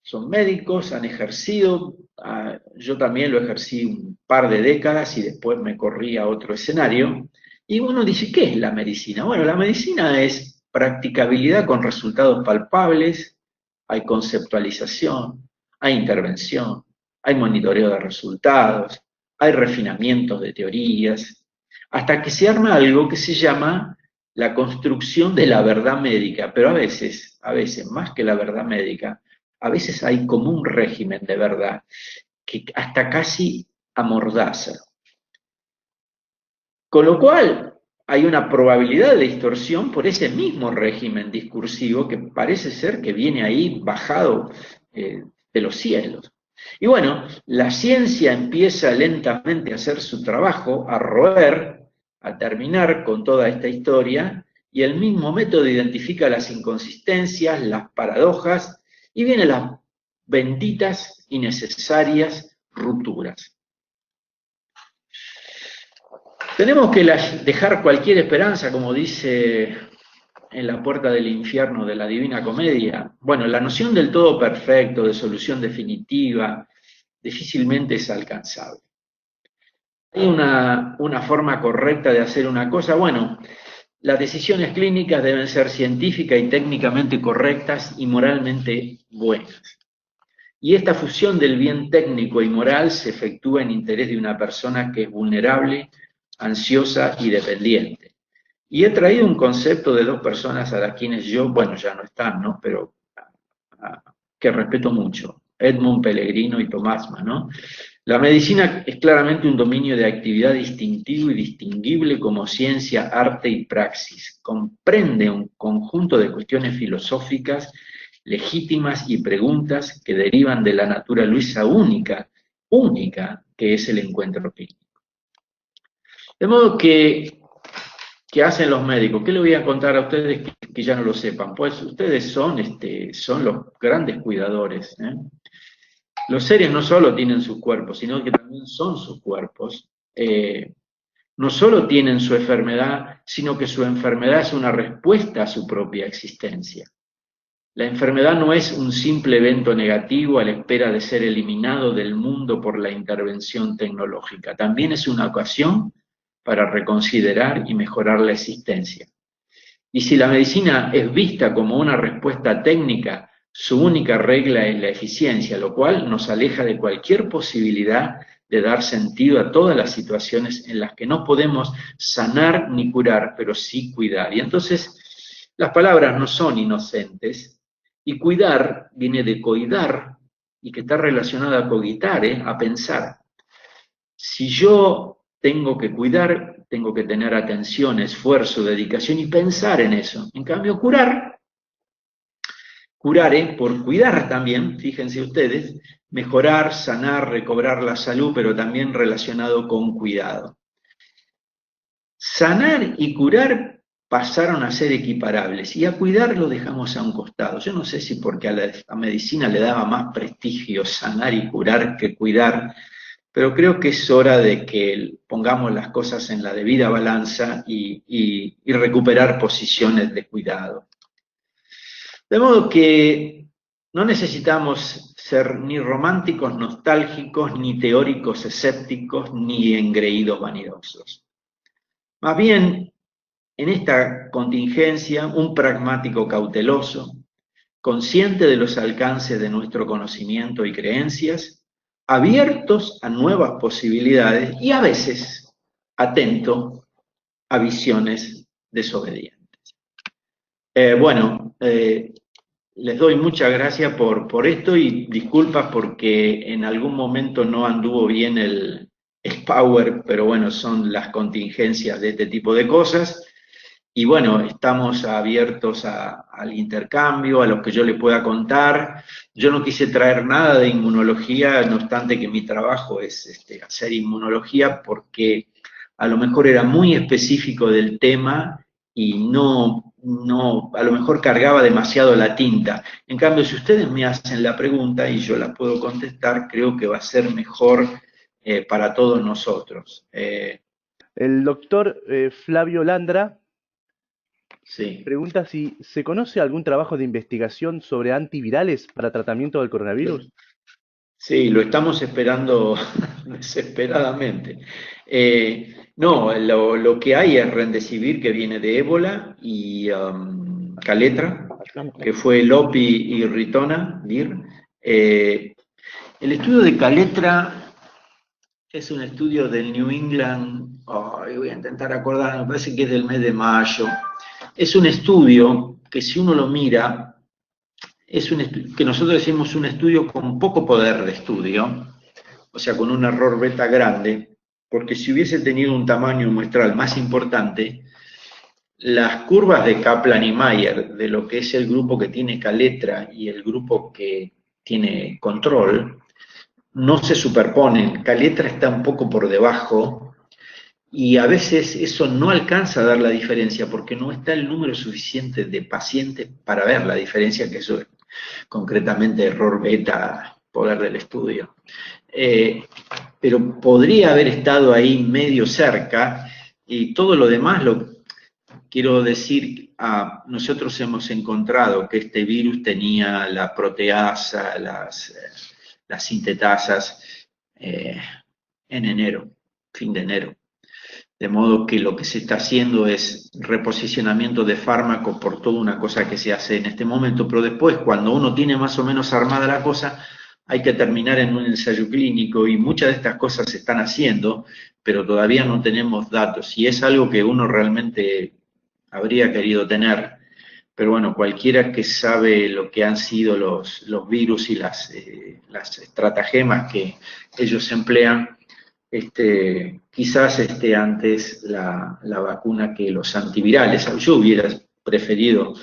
[SPEAKER 2] son médicos, han ejercido, yo también lo ejercí un par de décadas y después me corrí a otro escenario, y uno dice, ¿qué es la medicina? Bueno, la medicina es practicabilidad con resultados palpables, hay conceptualización, hay intervención, hay monitoreo de resultados, hay refinamientos de teorías, hasta que se arma algo que se llama la construcción de la verdad médica, pero a veces, más que la verdad médica, a veces hay como un régimen de verdad que hasta casi amordaza. Con lo cual, hay una probabilidad de distorsión por ese mismo régimen discursivo que parece ser que viene ahí bajado de los cielos. Y bueno, la ciencia empieza lentamente a hacer su trabajo, a roer, a terminar con toda esta historia, y el mismo método identifica las inconsistencias, las paradojas, y vienen las benditas y necesarias rupturas. Tenemos que dejar cualquier esperanza, como dice en La puerta del infierno de la Divina Comedia. Bueno, la noción del todo perfecto, de solución definitiva, difícilmente es alcanzable. ¿Hay una forma correcta de hacer una cosa? Bueno, las decisiones clínicas deben ser científicas y técnicamente correctas y moralmente buenas. Y esta fusión del bien técnico y moral se efectúa en interés de una persona que es vulnerable, ansiosa y dependiente. Y he traído un concepto de dos personas a las quienes yo, bueno, ya no están, ¿no? Pero que respeto mucho, Edmund Pellegrino y Tomás Mann, ¿no? La medicina es claramente un dominio de actividad distintivo y distinguible como ciencia, arte y praxis. Comprende un conjunto de cuestiones filosóficas legítimas y preguntas que derivan de la naturaleza única, única, que es el encuentro clínico. De modo que, ¿qué hacen los médicos? ¿Qué le voy a contar a ustedes que ya no lo sepan? Pues ustedes son los grandes cuidadores, ¿eh? Los seres no solo tienen sus cuerpos, sino que también son sus cuerpos. No solo tienen su enfermedad, sino que su enfermedad es una respuesta a su propia existencia. La enfermedad no es un simple evento negativo a la espera de ser eliminado del mundo por la intervención tecnológica. También es una ocasión para reconsiderar y mejorar la existencia. Y si la medicina es vista como una respuesta técnica, su única regla es la eficiencia, lo cual nos aleja de cualquier posibilidad de dar sentido a todas las situaciones en las que no podemos sanar ni curar, pero sí cuidar. Y entonces las palabras no son inocentes, y cuidar viene de coidar, y que está relacionada a cogitar, a pensar. Si yo tengo que cuidar, tengo que tener atención, esfuerzo, dedicación y pensar en eso. En cambio, curar por cuidar también, fíjense ustedes, mejorar, sanar, recobrar la salud, pero también relacionado con cuidado. Sanar y curar pasaron a ser equiparables y a cuidar lo dejamos a un costado. Yo no sé si porque a la medicina le daba más prestigio sanar y curar que cuidar, pero creo que es hora de que pongamos las cosas en la debida balanza y recuperar posiciones de cuidado. De modo que no necesitamos ser ni románticos nostálgicos, ni teóricos escépticos, ni engreídos vanidosos. Más bien, en esta contingencia, un pragmático cauteloso, consciente de los alcances de nuestro conocimiento y creencias, abiertos a nuevas posibilidades y a veces atento a visiones desobedientes. Les doy muchas gracias por esto y disculpas porque en algún momento no anduvo bien el power, pero bueno, son las contingencias de este tipo de cosas. Y bueno, estamos abiertos al intercambio, a lo que yo le pueda contar. Yo no quise traer nada de inmunología, no obstante que mi trabajo es hacer inmunología, porque a lo mejor era muy específico del tema y no, a lo mejor cargaba demasiado la tinta. En cambio, si ustedes me hacen la pregunta y yo la puedo contestar, creo que va a ser mejor para todos nosotros.
[SPEAKER 1] El doctor Flavio Landra
[SPEAKER 2] Sí.
[SPEAKER 1] pregunta si se conoce algún trabajo de investigación sobre antivirales para tratamiento del coronavirus.
[SPEAKER 2] Sí, lo estamos esperando desesperadamente. No, lo que hay es Remdesivir, que viene de ébola, y Caletra, que fue Lopi y Ritonavir. El estudio de Caletra es un estudio del New England, voy a intentar acordar, me parece que es del mes de mayo. Es un estudio que si uno lo mira, que nosotros decimos un estudio con poco poder de estudio, o sea, con un error beta grande, porque si hubiese tenido un tamaño muestral más importante, las curvas de Kaplan y Mayer, de lo que es el grupo que tiene Caletra y el grupo que tiene control, no se superponen. Caletra está un poco por debajo y a veces eso no alcanza a dar la diferencia porque no está el número suficiente de pacientes para ver la diferencia, que eso es concretamente error beta, poder del estudio. Pero podría haber estado ahí medio cerca y todo lo demás lo quiero decir, nosotros hemos encontrado que este virus tenía la proteasa, las sintetasas en enero, fin de enero. De modo que lo que se está haciendo es reposicionamiento de fármacos por toda una cosa que se hace en este momento, pero después, cuando uno tiene más o menos armada la cosa, hay que terminar en un ensayo clínico y muchas de estas cosas se están haciendo, pero todavía no tenemos datos y es algo que uno realmente habría querido tener, pero bueno, cualquiera que sabe lo que han sido los virus y las estratagemas que ellos emplean, quizás esté antes la vacuna que los antivirales. Yo hubiera preferido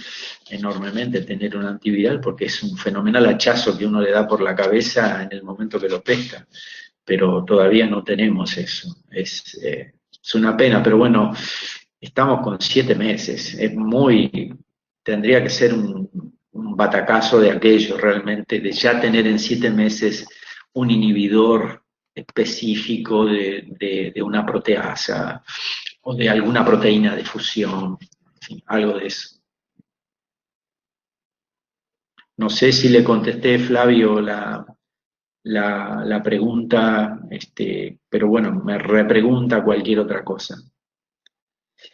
[SPEAKER 2] enormemente tener un antiviral porque es un fenomenal hachazo que uno le da por la cabeza en el momento que lo pesca, pero todavía no tenemos eso. Es una pena, pero bueno, estamos con 7 meses. Tendría que ser un batacazo de aquello realmente, de ya tener en 7 meses un inhibidor específico de una proteasa o de alguna proteína de fusión, en fin, algo de eso. No sé si le contesté, Flavio, la pregunta, pero bueno, me repregunta cualquier otra cosa.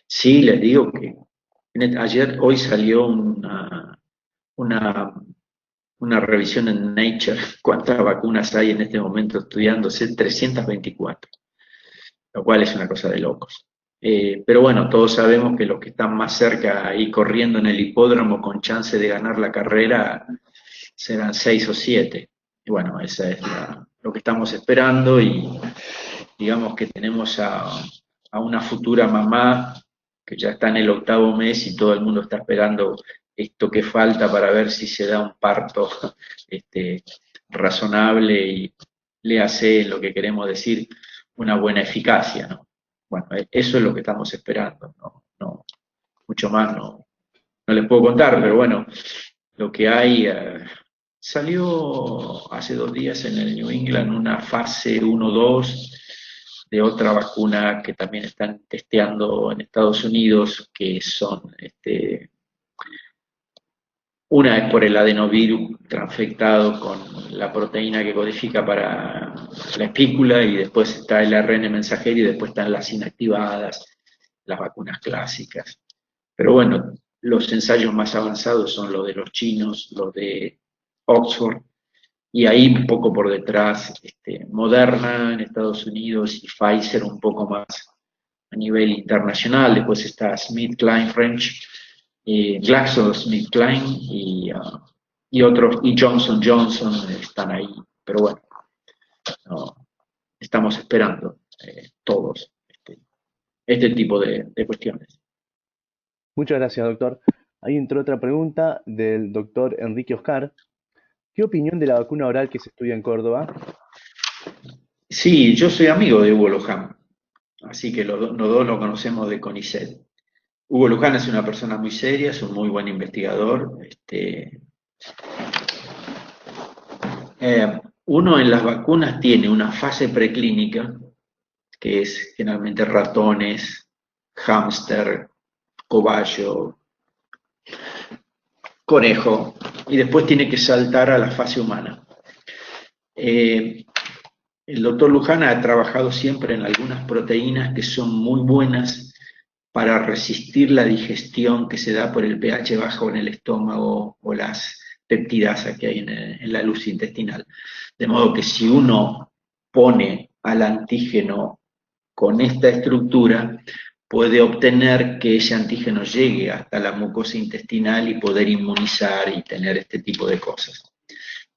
[SPEAKER 2] Sí, les digo que hoy salió una, una revisión en Nature, cuántas vacunas hay en este momento estudiándose, 324, lo cual es una cosa de locos. Pero bueno, todos sabemos que los que están más cerca ahí corriendo en el hipódromo con chance de ganar la carrera serán 6 o 7. Y bueno, esa es lo que estamos esperando y digamos que tenemos a una futura mamá que ya está en el 8.º mes y todo el mundo está esperando esto que falta para ver si se da un parto razonable y le hace lo que queremos decir una buena eficacia, ¿no? Bueno, eso es lo que estamos esperando, no, mucho más no les puedo contar, pero bueno, lo que hay, salió hace 2 días en el New England una fase 1-2 de otra vacuna que también están testeando en Estados Unidos, que son, una es por el adenovirus transfectado con la proteína que codifica para la espícula, y después está el ARN mensajero, y después están las inactivadas, las vacunas clásicas. Pero bueno, los ensayos más avanzados son los de los chinos, los de Oxford, y ahí un poco por detrás Moderna en Estados Unidos y Pfizer un poco más a nivel internacional. Después está SmithKline French, GlaxoSmithKline y otros, y Johnson Johnson están ahí. Pero bueno, no, estamos esperando todos este tipo de cuestiones.
[SPEAKER 1] Muchas gracias, doctor. Ahí entró otra pregunta del doctor Enrique Oscar. ¿Qué opinión de la vacuna oral que se estudia en Córdoba?
[SPEAKER 2] Sí, yo soy amigo de Hugo Luján, así que los dos lo conocemos de CONICET. Hugo Luján es una persona muy seria, es un muy buen investigador. Uno en las vacunas tiene una fase preclínica, que es generalmente ratones, hámster, cobayo, conejo, y después tiene que saltar a la fase humana. El doctor Luján ha trabajado siempre en algunas proteínas que son muy buenas para resistir la digestión que se da por el pH bajo en el estómago o las peptidasas que hay en la luz intestinal. De modo que si uno pone al antígeno con esta estructura, puede obtener que ese antígeno llegue hasta la mucosa intestinal y poder inmunizar y tener este tipo de cosas.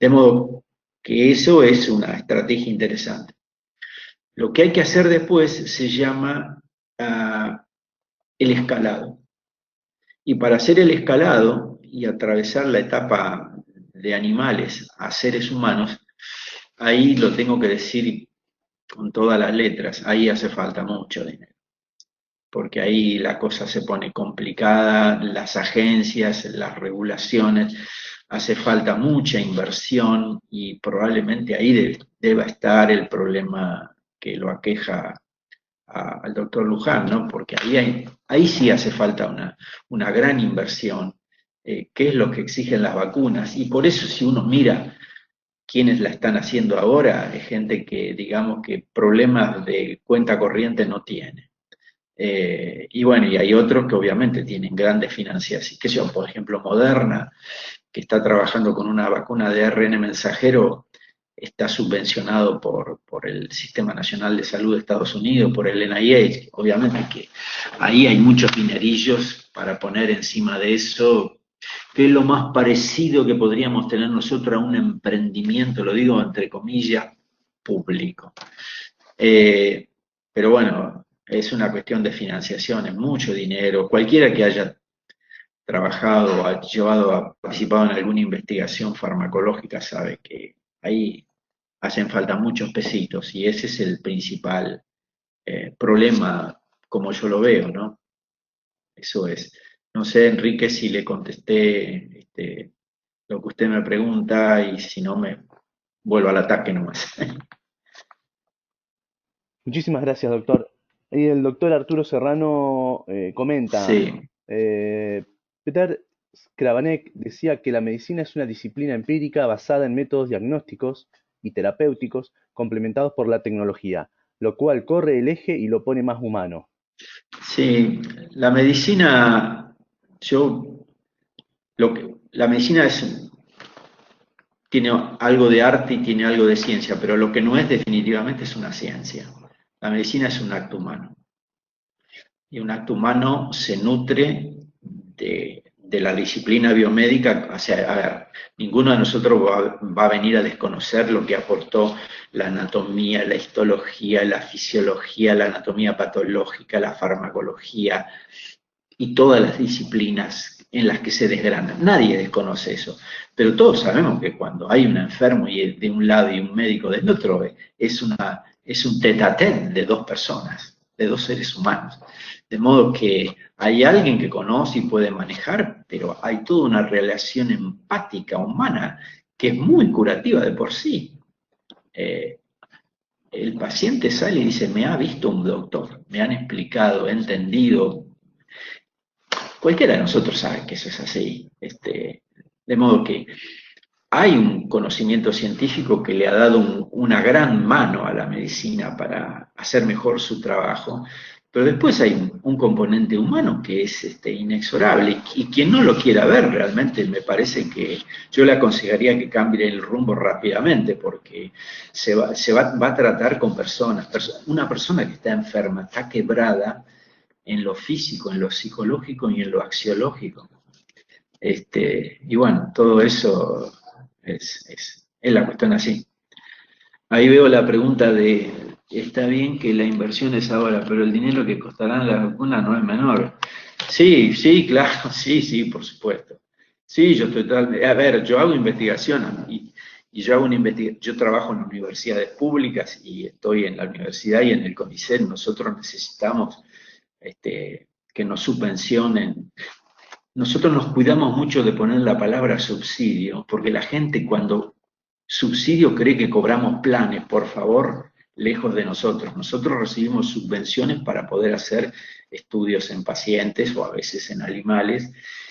[SPEAKER 2] De modo que eso es una estrategia interesante. Lo que hay que hacer después se llama el escalado. Y para hacer el escalado y atravesar la etapa de animales a seres humanos, ahí lo tengo que decir con todas las letras, ahí hace falta mucho dinero. Porque ahí la cosa se pone complicada, las agencias, las regulaciones, hace falta mucha inversión y probablemente ahí deba estar el problema que lo aqueja al doctor Luján, ¿no? Porque ahí sí hace falta una gran inversión, que es lo que exigen las vacunas, y por eso si uno mira quiénes la están haciendo ahora, es gente que digamos que problemas de cuenta corriente no tiene. Y bueno, y hay otros que obviamente tienen grandes financiaciones, que son, por ejemplo, Moderna, que está trabajando con una vacuna de ARN mensajero, está subvencionado por el Sistema Nacional de Salud de Estados Unidos, por el NIH. Obviamente que ahí hay muchos dinerillos para poner encima de eso ¿Qué es lo más parecido que podríamos tener nosotros a un emprendimiento? Lo digo entre comillas, público. Eh, pero bueno, es una cuestión de financiación, es mucho dinero. Cualquiera que haya trabajado, ha llevado, ha participado en alguna investigación farmacológica sabe que ahí hacen falta muchos pesitos y ese es el principal problema, como yo lo veo, ¿no? Eso es. No sé, Enrique, si le contesté lo que usted me pregunta y si no me vuelvo al ataque nomás.
[SPEAKER 1] Muchísimas gracias, doctor. Y el doctor Arturo Serrano comenta,
[SPEAKER 2] Sí,
[SPEAKER 1] eh, Peter Kravanek decía que la medicina es una disciplina empírica basada en métodos diagnósticos y terapéuticos complementados por la tecnología, lo cual corre el eje y lo pone más humano.
[SPEAKER 2] sí, la medicina, yo, la medicina tiene algo de arte y tiene algo de ciencia, pero lo que no es definitivamente es una ciencia. La medicina es un acto humano. Y un acto humano se nutre de la disciplina biomédica. O sea, a ver, ninguno de nosotros va a venir a desconocer lo que aportó la anatomía, la histología, la fisiología, la anatomía patológica, la farmacología y todas las disciplinas en las que se desgranan. Nadie desconoce eso, pero todos sabemos que cuando hay un enfermo y de un lado y un médico del otro, es un tete-a-tete de dos personas, de dos seres humanos. De modo que hay alguien que conoce y puede manejar, pero hay toda una relación empática humana que es muy curativa de por sí. Eh, el paciente sale y dice, me ha visto un doctor, me han explicado, he entendido. Cualquiera de nosotros sabe que eso es así. De modo que hay un conocimiento científico que le ha dado una gran mano a la medicina para hacer mejor su trabajo, pero después hay un componente humano que es inexorable y quien no lo quiera ver realmente me parece que yo le aconsejaría que cambie el rumbo rápidamente porque va a tratar con personas. Una persona que está enferma, está quebrada en lo físico, en lo psicológico y en lo axiológico. Y bueno, todo eso es la cuestión así. Ahí veo la pregunta de, está bien que la inversión es ahora, pero el dinero que costará la vacuna no es menor. Sí, sí, claro, sí, sí, por supuesto. Sí, yo estoy totalmente, a ver, yo hago investigación y yo hago yo trabajo en universidades públicas y estoy en la universidad y en el CONICET. Nosotros necesitamos que nos subvencionen. Nosotros nos cuidamos mucho de poner la palabra subsidio, porque la gente cuando subsidio cree que cobramos planes, por favor, lejos de nosotros. Nosotros recibimos subvenciones para poder hacer estudios en pacientes o a veces en animales.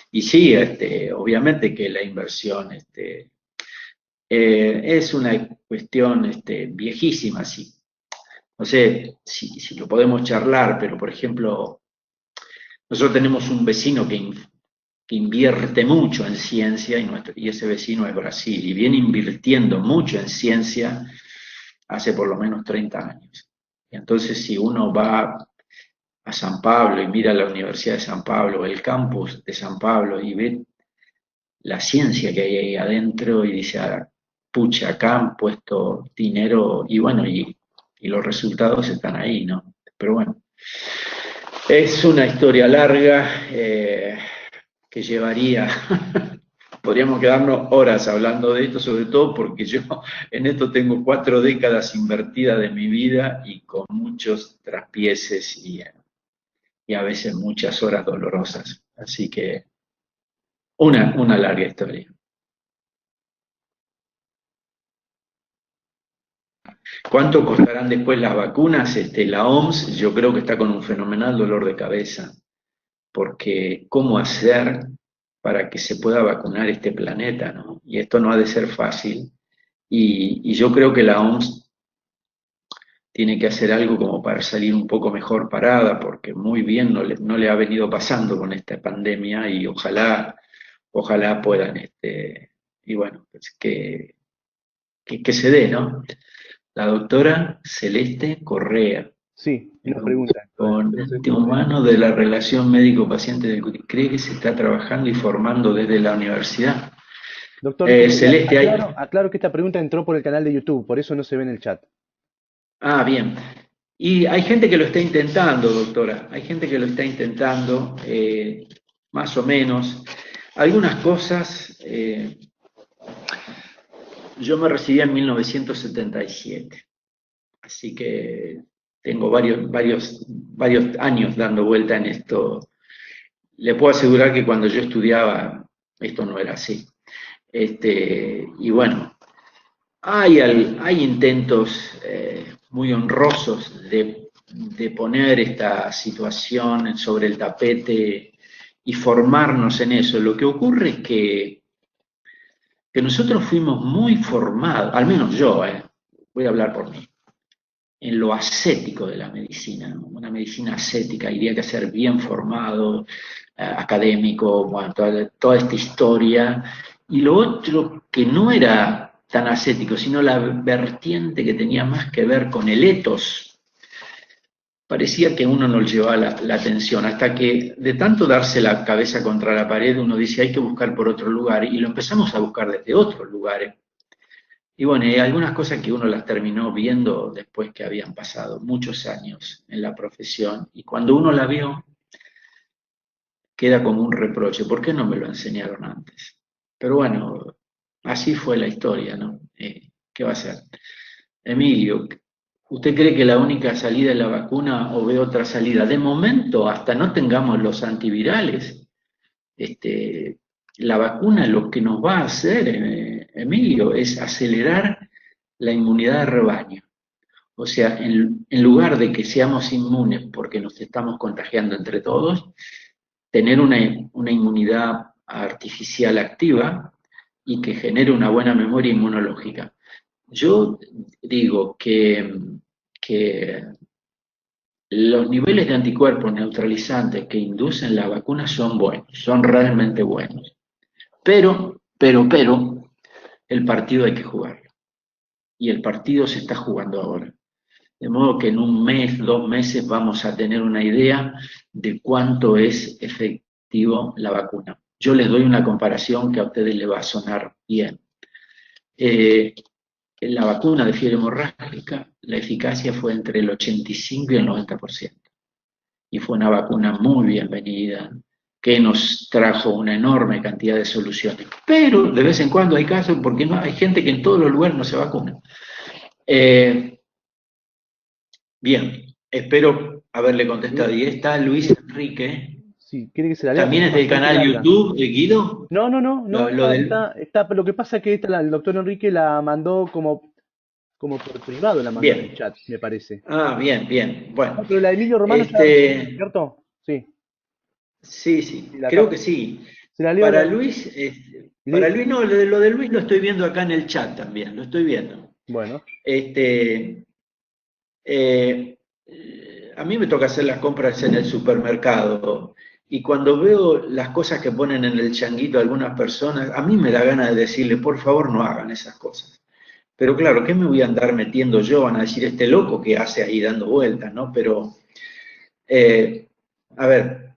[SPEAKER 2] Y sí, obviamente que la inversión es una cuestión viejísima, sí. No sé si lo podemos charlar, pero por ejemplo, nosotros tenemos un vecino que invierte mucho en ciencia y ese vecino es Brasil y viene invirtiendo mucho en ciencia hace por lo menos 30 años. Y entonces si uno va a San Pablo y mira la Universidad de San Pablo, el campus de San Pablo y ve la ciencia que hay ahí adentro y dice, ah, pucha, acá han puesto dinero y bueno, y los resultados están ahí, ¿no? Pero bueno, es una historia larga que llevaría, podríamos quedarnos horas hablando de esto, sobre todo porque yo en esto tengo 4 décadas invertidas de mi vida y con muchos traspieces y a veces muchas horas dolorosas. Así que una larga historia. ¿Cuánto costarán después las vacunas? La OMS yo creo que está con un fenomenal dolor de cabeza, porque ¿cómo hacer para que se pueda vacunar este planeta, ¿no? Y esto no ha de ser fácil. Y yo creo que la OMS tiene que hacer algo como para salir un poco mejor parada, porque muy bien no le ha venido pasando con esta pandemia y ojalá puedan, y bueno, pues que se dé, ¿no? La doctora Celeste Correa,
[SPEAKER 1] Sí, una pregunta.
[SPEAKER 2] Componente humano de la relación médico-paciente, ¿cree que se está trabajando y formando desde la universidad?
[SPEAKER 1] Doctor, disculpe,
[SPEAKER 2] Celeste, hay...
[SPEAKER 1] aclaro que esta pregunta entró por el canal de YouTube, por eso no se ve en el chat.
[SPEAKER 2] Ah, bien. Y hay gente que lo está intentando, doctora. Hay gente que lo está intentando, más o menos. Algunas cosas, yo me recibí en 1977, así que tengo varios años dando vuelta en esto. Le puedo asegurar que cuando yo estudiaba, esto no era así. Y bueno, hay intentos muy honrosos de poner esta situación sobre el tapete y formarnos en eso. Lo que ocurre es que nosotros fuimos muy formados, al menos yo, voy a hablar por mí, en lo ascético de la medicina, ¿no? Una medicina ascética, habría que ser bien formado, académico, bueno, toda esta historia. Y lo otro que no era tan ascético, sino la vertiente que tenía más que ver con el etos, parecía que uno no le llevaba la atención, hasta que de tanto darse la cabeza contra la pared, uno dice hay que buscar por otro lugar, y lo empezamos a buscar desde otros lugares. Y bueno, hay algunas cosas que uno las terminó viendo después que habían pasado muchos años en la profesión, y cuando uno la vio, queda como un reproche, ¿por qué no me lo enseñaron antes? Pero bueno, así fue la historia, ¿no? ¿Qué va a ser? Emilio, ¿usted cree que la única salida es la vacuna o ve otra salida? De momento, hasta no tengamos los antivirales, la vacuna lo que nos va a hacer, Emilio, es acelerar la inmunidad de rebaño. O sea, en lugar de que seamos inmunes porque nos estamos contagiando entre todos, tener una inmunidad artificial activa y que genere una buena memoria inmunológica. Yo digo que los niveles de anticuerpos neutralizantes que inducen la vacuna son buenos, son realmente buenos. Pero, el partido hay que jugarlo. Y el partido se está jugando ahora. De modo que en un mes, 2 meses vamos a tener una idea de cuánto es efectivo la vacuna. Yo les doy una comparación que a ustedes les va a sonar bien. En la vacuna de fiebre hemorrágica, la eficacia fue entre el 85 y el 90%. Y fue una vacuna muy bienvenida, que nos trajo una enorme cantidad de soluciones. Pero de vez en cuando hay casos porque no, hay gente que en todos los lugares no se vacuna. Bien, espero haberle contestado. Y está Luis Enrique,
[SPEAKER 1] Sí, ¿quiere que se la lea?
[SPEAKER 2] también
[SPEAKER 1] Porque es
[SPEAKER 2] es del
[SPEAKER 1] bastante
[SPEAKER 2] canal
[SPEAKER 1] larga.
[SPEAKER 2] YouTube, Guido.
[SPEAKER 1] No, no, no, no,
[SPEAKER 2] Lo del...
[SPEAKER 1] lo que pasa es que el doctor Enrique la mandó como por privado, la mandó en el
[SPEAKER 2] Bien.
[SPEAKER 1] chat, me parece.
[SPEAKER 2] Ah, bien, bien.
[SPEAKER 1] No,
[SPEAKER 2] Bueno,
[SPEAKER 1] pero la de Emilio Romano ya la respondió, ¿cierto? Sí,
[SPEAKER 2] sí,
[SPEAKER 1] sí,
[SPEAKER 2] sí,
[SPEAKER 1] la
[SPEAKER 2] creo
[SPEAKER 1] acabo.
[SPEAKER 2] que sí.
[SPEAKER 1] Se la leo
[SPEAKER 2] Para
[SPEAKER 1] la...
[SPEAKER 2] Luis, para
[SPEAKER 1] le-
[SPEAKER 2] Luis no, lo de Luis lo estoy viendo acá en el chat también, lo estoy viendo.
[SPEAKER 1] Bueno,
[SPEAKER 2] Este, eh, a mí me toca hacer las compras en el supermercado y cuando veo las cosas que ponen en el changuito algunas personas, a mí me da ganas de decirle, por favor, no hagan esas cosas. Pero claro, ¿qué me voy a andar metiendo yo? Van a decir, este loco que hace ahí dando vueltas, ¿no? Pero, eh, a ver,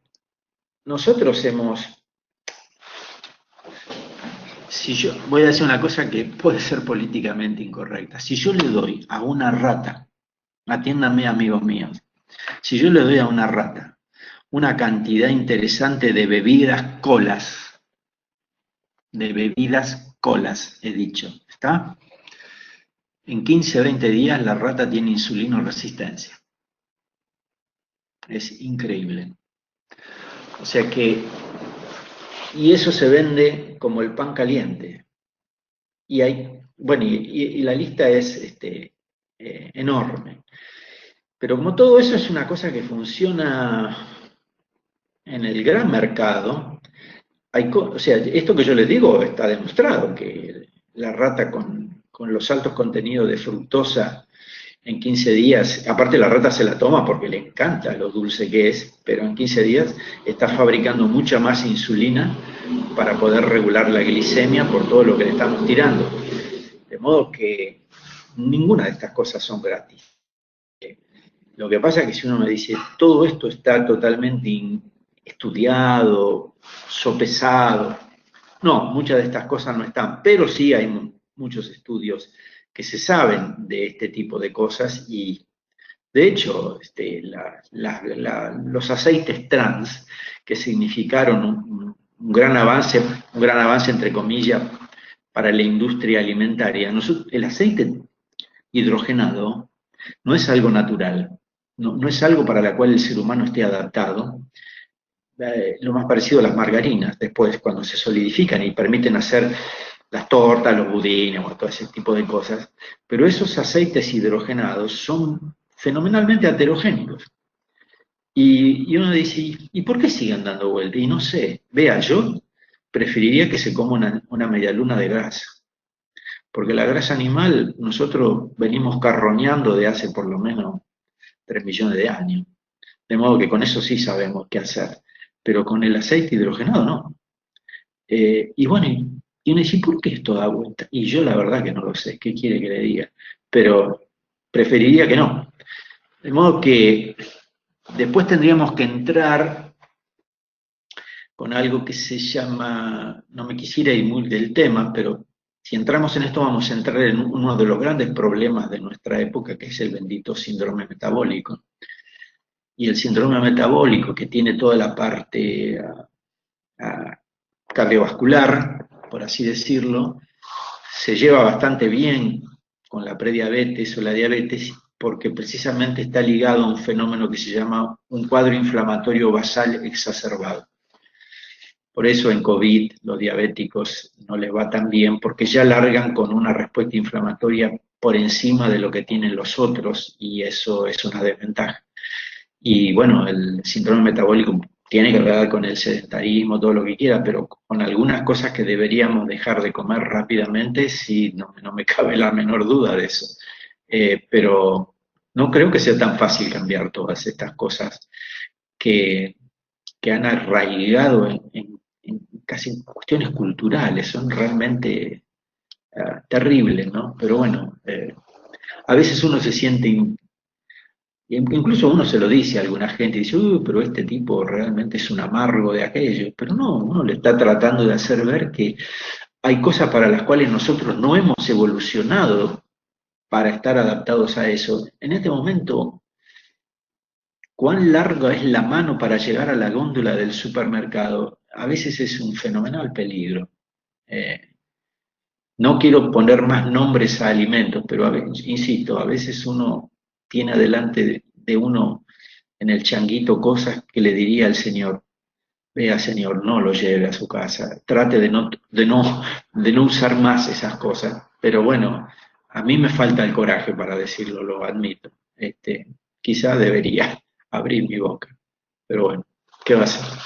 [SPEAKER 2] nosotros hemos, si yo, voy a decir una cosa que puede ser políticamente incorrecta, si yo le doy a una rata, atiéndanme amigos míos, si yo le doy a una rata una cantidad interesante de bebidas colas, he dicho, ¿está? En 15 20 días la rata tiene insulino resistencia. Es increíble. O sea que, y eso se vende como el pan caliente. Y hay, bueno, y la lista es enorme. Pero como todo eso es una cosa que funciona en el gran mercado, o sea, esto que yo les digo está demostrado, que la rata con los altos contenidos de fructosa en 15 días, aparte la rata se la toma porque le encanta lo dulce que es, pero en 15 días está fabricando mucha más insulina para poder regular la glicemia por todo lo que le estamos tirando. De modo que ninguna de estas cosas son gratis. Lo que pasa es que si uno me dice, todo esto está totalmente estudiado, sopesado, no, muchas de estas cosas no están, pero sí hay muchos estudios que se saben de este tipo de cosas y de hecho los aceites trans que significaron un gran avance entre comillas para la industria alimentaria. El aceite hidrogenado no es algo natural, no es algo para la cual el ser humano esté adaptado. Lo más parecido a las margarinas, después cuando se solidifican y permiten hacer las tortas, los budines, todo ese tipo de cosas, pero esos aceites hidrogenados son fenomenalmente heterogéneos. Y uno dice, ¿y por qué siguen dando vuelta? Y no sé, vea, yo preferiría que se coma una medialuna de grasa, porque la grasa animal nosotros venimos carroñando de hace por lo menos 3 millones de años, de modo que con eso sí sabemos qué hacer, pero con el aceite hidrogenado no. Y bueno, y uno dice, ¿por qué esto da vuelta? Y yo la verdad que no lo sé, ¿qué quiere que le diga? Pero preferiría que no. De modo que después tendríamos que entrar con algo que se llama, no me quisiera ir muy del tema, pero si entramos en esto vamos a entrar en uno de los grandes problemas de nuestra época, que es el bendito síndrome metabólico. Y el síndrome metabólico, que tiene toda la parte cardiovascular, por así decirlo, se lleva bastante bien con la prediabetes o la diabetes porque precisamente está ligado a un fenómeno que se llama un cuadro inflamatorio basal exacerbado. Por eso en COVID los diabéticos no les va tan bien porque ya largan con una respuesta inflamatoria por encima de lo que tienen los otros y eso es una desventaja. Y bueno, el síndrome metabólico tiene que ver con el sedentarismo, todo lo que quiera, pero con algunas cosas que deberíamos dejar de comer rápidamente, sí, no me cabe la menor duda de eso. Pero no creo que sea tan fácil cambiar todas estas cosas que, que han arraigado en casi cuestiones culturales, son realmente terribles, ¿no? Pero bueno, a veces uno se siente incluso uno se lo dice a alguna gente, dice, uy, pero este tipo realmente es un amargo de aquello. Pero no, uno le está tratando de hacer ver que hay cosas para las cuales nosotros no hemos evolucionado para estar adaptados a eso. En este momento, cuán larga es la mano para llegar a la góndola del supermercado, a veces es un fenomenal peligro. No quiero poner más nombres a alimentos, pero insisto, a veces uno tiene adelante de uno en el changuito cosas que le diría al Señor, vea Señor, no lo lleve a su casa, trate de no usar más esas cosas. Pero bueno, a mí me falta el coraje para decirlo, lo admito. Quizá debería abrir mi boca, pero bueno, ¿qué va a hacer?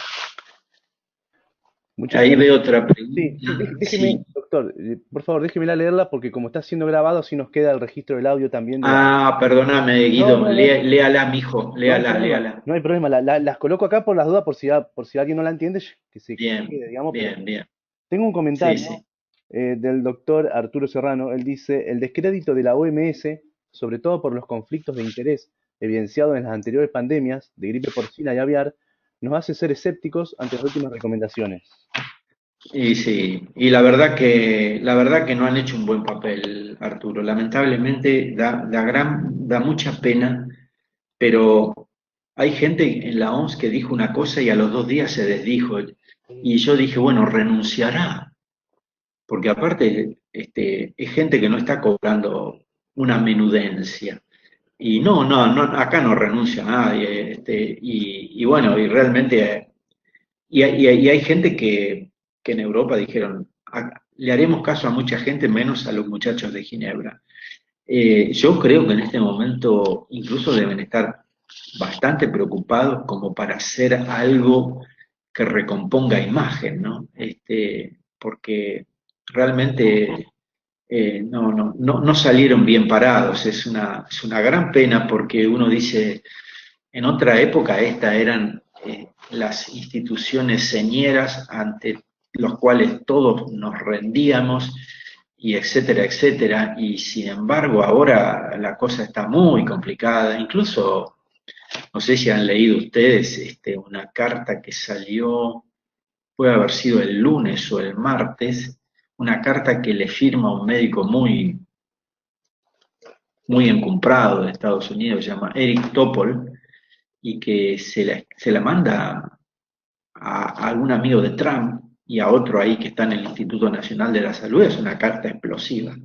[SPEAKER 1] Muchas
[SPEAKER 2] Ahí
[SPEAKER 1] gracias.
[SPEAKER 2] veo otra
[SPEAKER 1] Sí,
[SPEAKER 2] pregunta.
[SPEAKER 1] déjeme,
[SPEAKER 2] Sí.
[SPEAKER 1] doctor, por favor, déjemela leerla porque como está siendo grabado, así nos queda el registro del audio también de la...
[SPEAKER 2] Ah, perdóname,
[SPEAKER 1] No,
[SPEAKER 2] Guido,
[SPEAKER 1] no, no,
[SPEAKER 2] léala, mijo,
[SPEAKER 1] no hay
[SPEAKER 2] léala,
[SPEAKER 1] problema,
[SPEAKER 2] léala.
[SPEAKER 1] no hay problema. Las coloco acá por las dudas, por si alguien no la entiende, que se
[SPEAKER 2] Bien,
[SPEAKER 1] quede, digamos, pero
[SPEAKER 2] bien, bien.
[SPEAKER 1] tengo un
[SPEAKER 2] Sí,
[SPEAKER 1] comentario
[SPEAKER 2] sí.
[SPEAKER 1] del doctor Arturo Serrano. Él dice, el descrédito de la OMS, sobre todo por los conflictos de interés evidenciados en las anteriores pandemias de gripe porcina y aviar, nos hace ser escépticos ante las últimas recomendaciones.
[SPEAKER 2] Y sí, y la verdad que no han hecho un buen papel, Arturo. Lamentablemente da mucha pena, pero hay gente en la OMS que dijo una cosa y a los 2 días se desdijo. Y yo dije, bueno, renunciará, porque aparte es gente que no está cobrando una menudencia. Y no, acá no renuncia nadie. Y bueno, y realmente y hay gente que en Europa dijeron, le haremos caso a mucha gente, menos a los muchachos de Ginebra. Yo creo que en este momento incluso deben estar bastante preocupados como para hacer algo que recomponga imagen, ¿no? Porque realmente no salieron bien parados. Es una gran pena porque uno dice, en otra época estas eran las instituciones señeras ante los cuales todos nos rendíamos y etcétera, etcétera. Y sin embargo ahora la cosa está muy complicada. Incluso No sé si han leído ustedes una carta que salió, puede haber sido el lunes o el martes, una carta que le firma un médico muy encumbrado de Estados Unidos, se llama Eric Topol, y que se la manda a algún amigo de Trump y a otro ahí que está en el Instituto Nacional de la Salud. Es una carta explosiva.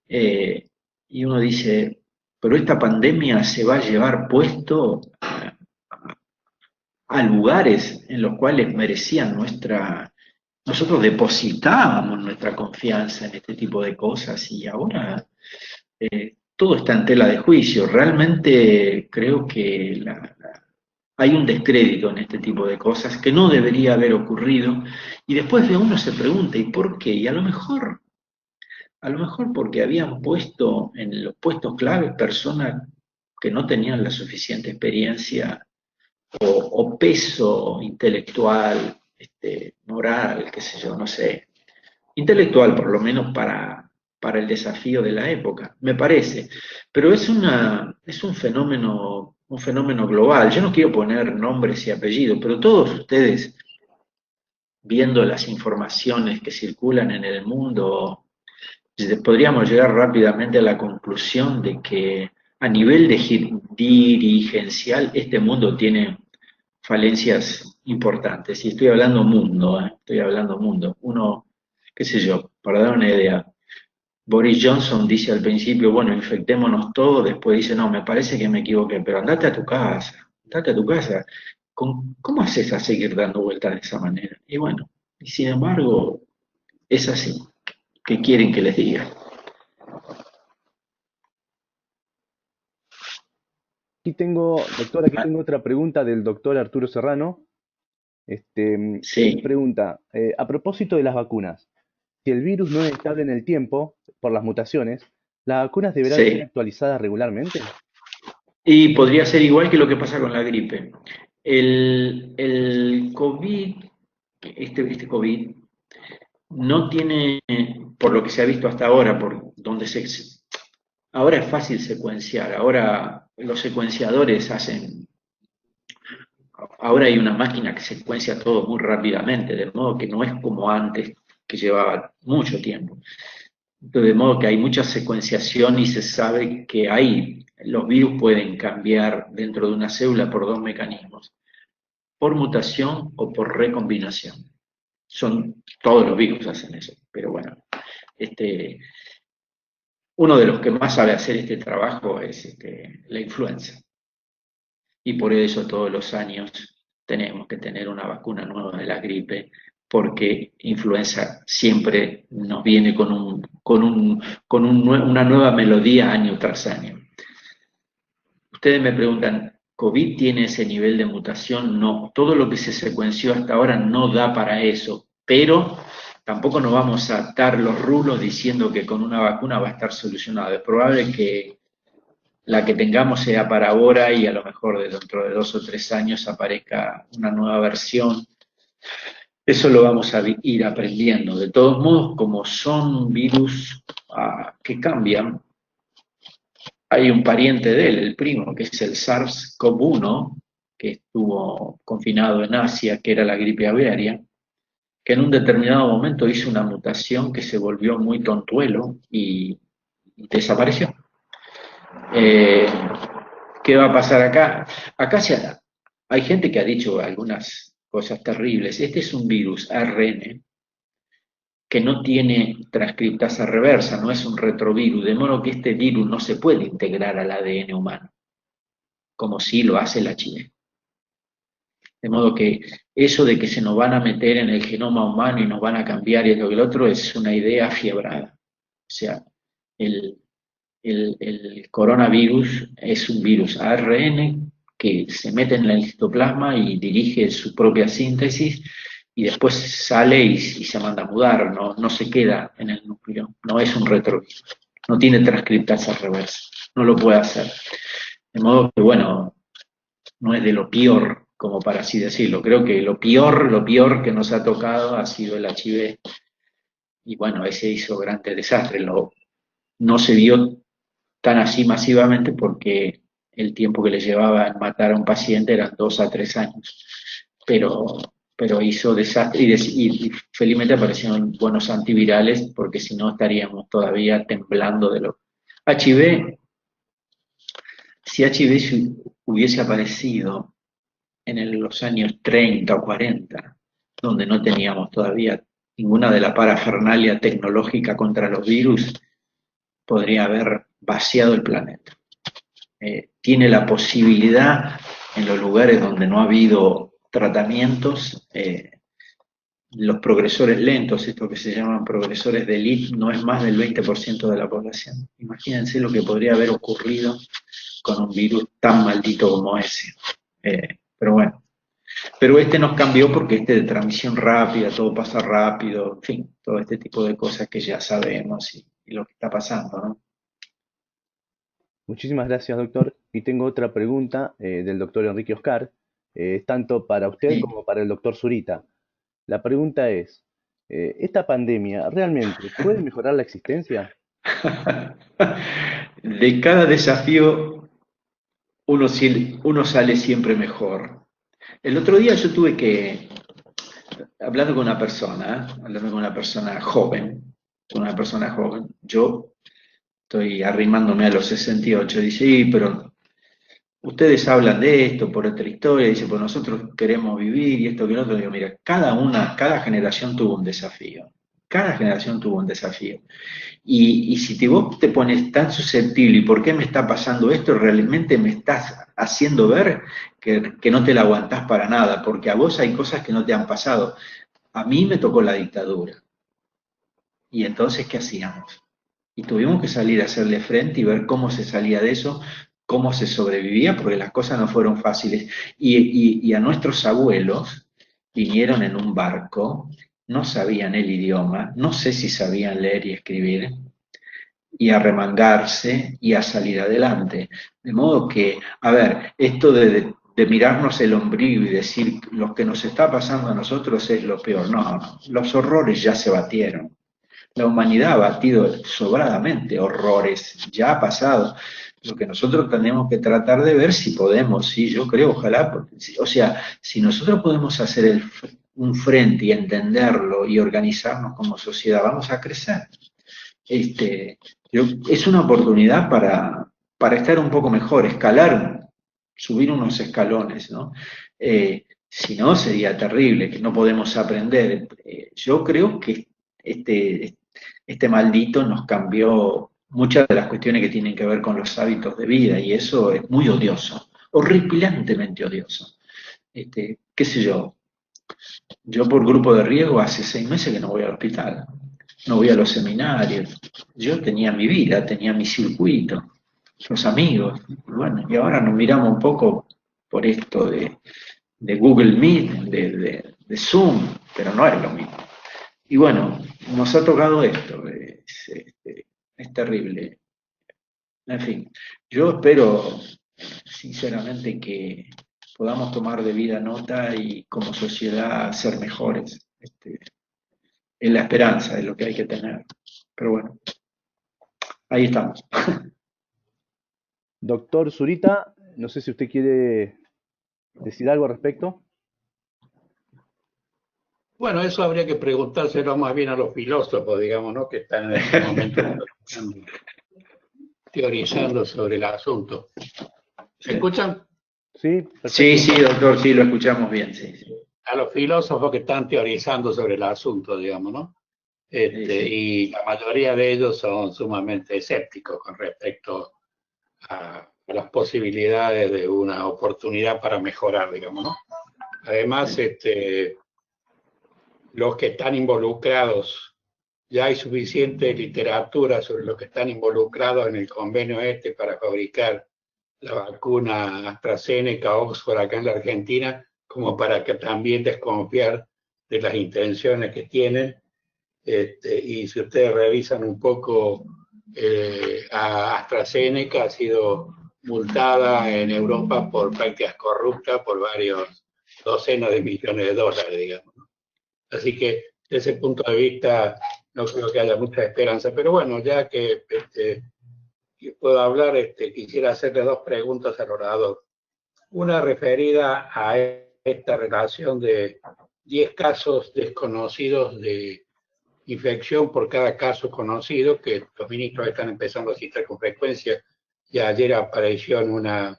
[SPEAKER 2] Eh, y uno dice, pero esta pandemia se va a llevar puesto a lugares en los cuales merecían nosotros depositábamos nuestra confianza en este tipo de cosas y ahora todo está en tela de juicio. Realmente creo que hay un descrédito en este tipo de cosas que no debería haber ocurrido y después de uno se pregunta, ¿y por qué? Y a lo mejor porque habían puesto en los puestos claves personas que no tenían la suficiente experiencia o peso intelectual, moral, qué sé yo, no sé, intelectual por lo menos para el desafío de la época, me parece. Pero es un fenómeno global. Yo no quiero poner nombres y apellidos, pero todos ustedes, viendo las informaciones que circulan en el mundo, podríamos llegar rápidamente a la conclusión de que a nivel dirigencial este mundo tiene falencias importantes. Y estoy hablando mundo, estoy hablando mundo. Uno, qué sé yo, para dar una idea, Boris Johnson dice al principio, bueno, infectémonos todos, después dice, no, me parece que me equivoqué, pero andate a tu casa, andate a tu casa. ¿Cómo haces a seguir dando vueltas de esa manera? Y bueno, y sin embargo, es así. ¿Qué quieren que les diga?
[SPEAKER 1] Aquí tengo otra pregunta del doctor Arturo Serrano. Él
[SPEAKER 2] Sí,
[SPEAKER 1] pregunta, a propósito de las vacunas, si el virus no es estable en el tiempo por las mutaciones, ¿las vacunas deberán ser
[SPEAKER 2] sí.
[SPEAKER 1] actualizadas regularmente?
[SPEAKER 2] Y podría ser igual que lo que pasa con la gripe. El COVID, este COVID, no tiene, por lo que se ha visto hasta ahora, ahora es fácil secuenciar, ahora los secuenciadores ahora hay una máquina que secuencia todo muy rápidamente, de modo que no es como antes, que llevaba mucho tiempo. De modo que hay mucha secuenciación y se sabe que los virus pueden cambiar dentro de una célula por dos mecanismos, por mutación o por recombinación. Todos los virus hacen eso, pero bueno, este, uno de los que más sabe hacer este trabajo es la influenza. Y por eso todos los años tenemos que tener una vacuna nueva de la gripe, porque influenza siempre nos viene una nueva melodía año tras año. Ustedes me preguntan, ¿COVID tiene ese nivel de mutación? No, todo lo que se secuenció hasta ahora no da para eso, pero tampoco nos vamos a atar los rulos diciendo que con una vacuna va a estar solucionado. Es probable que la que tengamos sea para ahora y a lo mejor dentro de 2 o 3 años aparezca una nueva versión. Eso lo vamos a ir aprendiendo. De todos modos, como son virus que cambian, hay un pariente de él, el primo, que es el SARS-CoV-1, que estuvo confinado en Asia, que era la gripe aviaria, que en un determinado momento hizo una mutación que se volvió muy tontuelo y desapareció. Eh, ¿Qué va a pasar acá? Hay gente que ha dicho algunas cosas terribles. Este es un virus ARN que no tiene transcriptasa reversa, no es un retrovirus, de modo que este virus no se puede integrar al ADN humano, como sí lo hace el HIV. De modo que eso de que se nos van a meter en el genoma humano y nos van a cambiar y esto y el otro es una idea fiebrada. O sea, el, el coronavirus es un virus ARN que se mete en el citoplasma y dirige su propia síntesis y después sale y se manda a mudar, no se queda en el núcleo, no es un retrovirus, no tiene transcriptasa reversa, no lo puede hacer. De modo que, bueno, no es de lo peor, como para así decirlo. Creo que lo peor que nos ha tocado ha sido el HIV y bueno, ese hizo grandes desastres. No se vio tan así masivamente porque el tiempo que le llevaba en matar a un paciente eran 2 a 3 años. Pero, pero hizo desastre y felizmente aparecieron buenos antivirales porque si no estaríamos todavía temblando de lo... HIV, si HIV hubiese aparecido en los años 30 o 40, donde no teníamos todavía ninguna de la parafernalia tecnológica contra los virus, podría haber vaciado el planeta. Tiene la posibilidad, en los lugares donde no ha habido tratamientos, los progresores lentos, esto que se llaman progresores de élite, no es más del 20% de la población. Imagínense lo que podría haber ocurrido con un virus tan maldito como ese. Pero bueno, pero este nos cambió porque este de transmisión rápida, todo pasa rápido, en fin, todo este tipo de cosas que ya sabemos y lo que está pasando, ¿no?
[SPEAKER 1] Muchísimas gracias, doctor. Y tengo otra pregunta del doctor Enrique Oscar, tanto para usted
[SPEAKER 2] Sí.
[SPEAKER 1] como para el doctor Zurita. La pregunta es, ¿esta pandemia realmente puede mejorar la existencia?
[SPEAKER 2] De cada desafío uno sale siempre mejor. El otro día yo tuve que, hablando con una persona joven, yo estoy arrimándome a los 68, dice, sí, pero ustedes hablan de esto por otra historia, dice, pues nosotros queremos vivir y esto que lo otro, digo, mira, cada generación tuvo un desafío, cada generación tuvo un desafío. Y si vos te pones tan susceptible, ¿y por qué me está pasando esto? Realmente me estás haciendo ver que no te la aguantás para nada, porque a vos hay cosas que no te han pasado. A mí me tocó la dictadura. Y entonces, ¿qué hacíamos? Y tuvimos que salir a hacerle frente y ver cómo se salía de eso, cómo se sobrevivía, porque las cosas no fueron fáciles. Y a nuestros abuelos vinieron en un barco, no sabían el idioma, no sé si sabían leer y escribir, y a remangarse y a salir adelante. De modo que, a ver, esto de mirarnos el ombligo y decir lo que nos está pasando a nosotros es lo peor, no, no, los horrores ya se batieron. La humanidad ha batido sobradamente horrores, ya ha pasado. Lo que nosotros tenemos que tratar de ver si podemos, sí, yo creo, ojalá, o sea, si nosotros podemos hacer un frente y entenderlo y organizarnos como sociedad, vamos a crecer. Este, es una oportunidad para estar un poco mejor, escalar, subir unos escalones, ¿no? Si no, sería terrible, que no podemos aprender. Yo creo que este maldito nos cambió muchas de las cuestiones que tienen que ver con los hábitos de vida y eso es muy odioso, horripilantemente odioso. ¿Qué sé yo por grupo de riesgo hace 6 meses que no voy al hospital, no voy a los seminarios. Yo tenía mi vida, tenía mi circuito, los amigos. Bueno, y ahora nos miramos un poco por esto de Google Meet, de Zoom, pero no es lo mismo. Y bueno, nos ha tocado esto, es terrible. En fin, yo espero sinceramente que podamos tomar debida nota y como sociedad ser mejores. Es la esperanza de lo que hay que tener. Pero bueno, ahí estamos.
[SPEAKER 1] Doctor Zurita, no sé si usted quiere decir algo al respecto.
[SPEAKER 3] Bueno, eso habría que preguntárselo más bien a los filósofos, digamos, ¿no? Que están en este momento teorizando sobre el asunto. ¿Se escuchan?
[SPEAKER 1] Sí,
[SPEAKER 2] Sí,
[SPEAKER 1] perfecto.
[SPEAKER 2] sí, doctor, sí, lo escuchamos bien, sí, sí.
[SPEAKER 3] A los filósofos que están teorizando sobre el asunto, digamos, ¿no?
[SPEAKER 2] Sí, sí.
[SPEAKER 3] Y la mayoría de ellos son sumamente escépticos con respecto a las posibilidades de una oportunidad para mejorar, digamos, ¿no? Además, los que están involucrados, ya hay suficiente literatura sobre los que están involucrados en el convenio para fabricar la vacuna AstraZeneca, Oxford acá en la Argentina, como para que también desconfiar de las intenciones que tienen. Y si ustedes revisan un poco, a AstraZeneca ha sido multada en Europa por prácticas corruptas por varios docenas de millones de dólares, digamos. Así que desde ese punto de vista no creo que haya mucha esperanza. Pero bueno, ya que puedo hablar, quisiera hacerle dos preguntas al orador. Una referida a esta relación de 10 casos desconocidos de infección por cada caso conocido, que los ministros están empezando a citar con frecuencia, y ayer apareció en una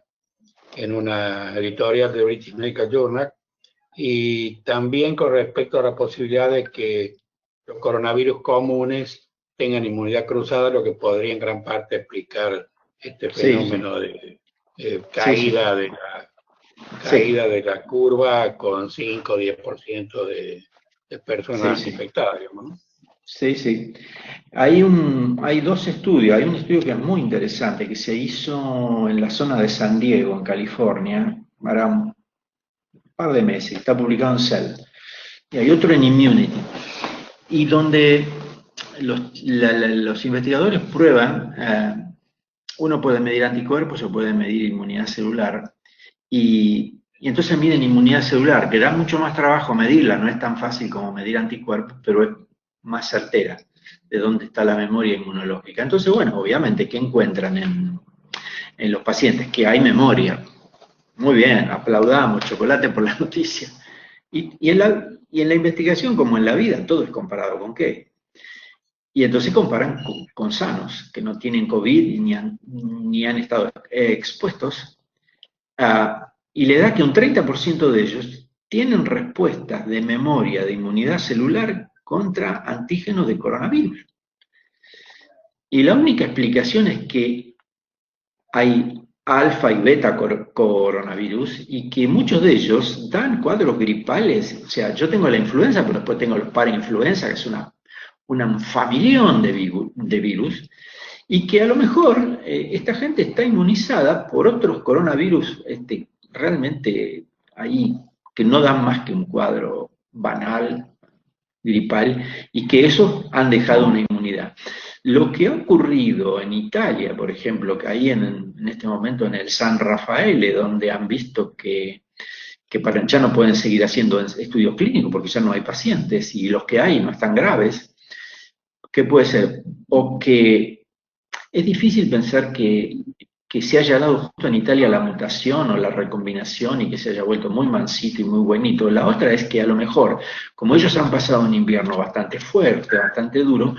[SPEAKER 3] editorial de British Medical Journal, y también con respecto a la posibilidad de que los coronavirus comunes tengan inmunidad cruzada, lo que podría en gran parte explicar este fenómeno de caída de la curva con 5 o 10% de personas infectadas, digamos, ¿no?
[SPEAKER 2] Sí, sí. Hay dos estudios. Hay un estudio que es muy interesante, que se hizo en la zona de San Diego, en California, hará un par de meses, está publicado en Cell. Y hay otro en Immunity. Y donde los investigadores prueban, uno puede medir anticuerpos o puede medir inmunidad celular. Y entonces miden inmunidad celular, que da mucho más trabajo medirla, no es tan fácil como medir anticuerpos, pero es más certera de dónde está la memoria inmunológica. Entonces, bueno, obviamente, ¿qué encuentran en los pacientes? Que hay memoria. Muy bien, aplaudamos, chocolate por la noticia. Y en la investigación, como en la vida, todo es comparado con qué. Y entonces comparan con sanos, que no tienen COVID ni han estado expuestos. Y le da que un 30% de ellos tienen respuestas de memoria de inmunidad celular contra antígenos de coronavirus. Y la única explicación es que hay alfa y beta coronavirus y que muchos de ellos dan cuadros gripales. O sea, yo tengo la influenza, pero después tengo los parainfluenza, que es un familión de virus, y que a lo mejor esta gente está inmunizada por otros coronavirus realmente ahí que no dan más que un cuadro banal, gripal, y que esos han dejado una inmunidad. Lo que ha ocurrido en Italia, por ejemplo, que ahí en este momento en el San Raffaele, donde han visto que ya no pueden seguir haciendo estudios clínicos porque ya no hay pacientes y los que hay no están graves, ¿qué puede ser? O que es difícil pensar que se haya dado justo en Italia la mutación o la recombinación y que se haya vuelto muy mansito y muy buenito. La otra es que a lo mejor, como ellos han pasado un invierno bastante fuerte, bastante duro,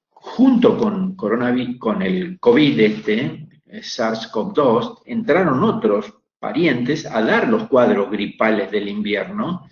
[SPEAKER 2] junto con el COVID SARS-CoV-2, entraron otros parientes a dar los cuadros gripales del invierno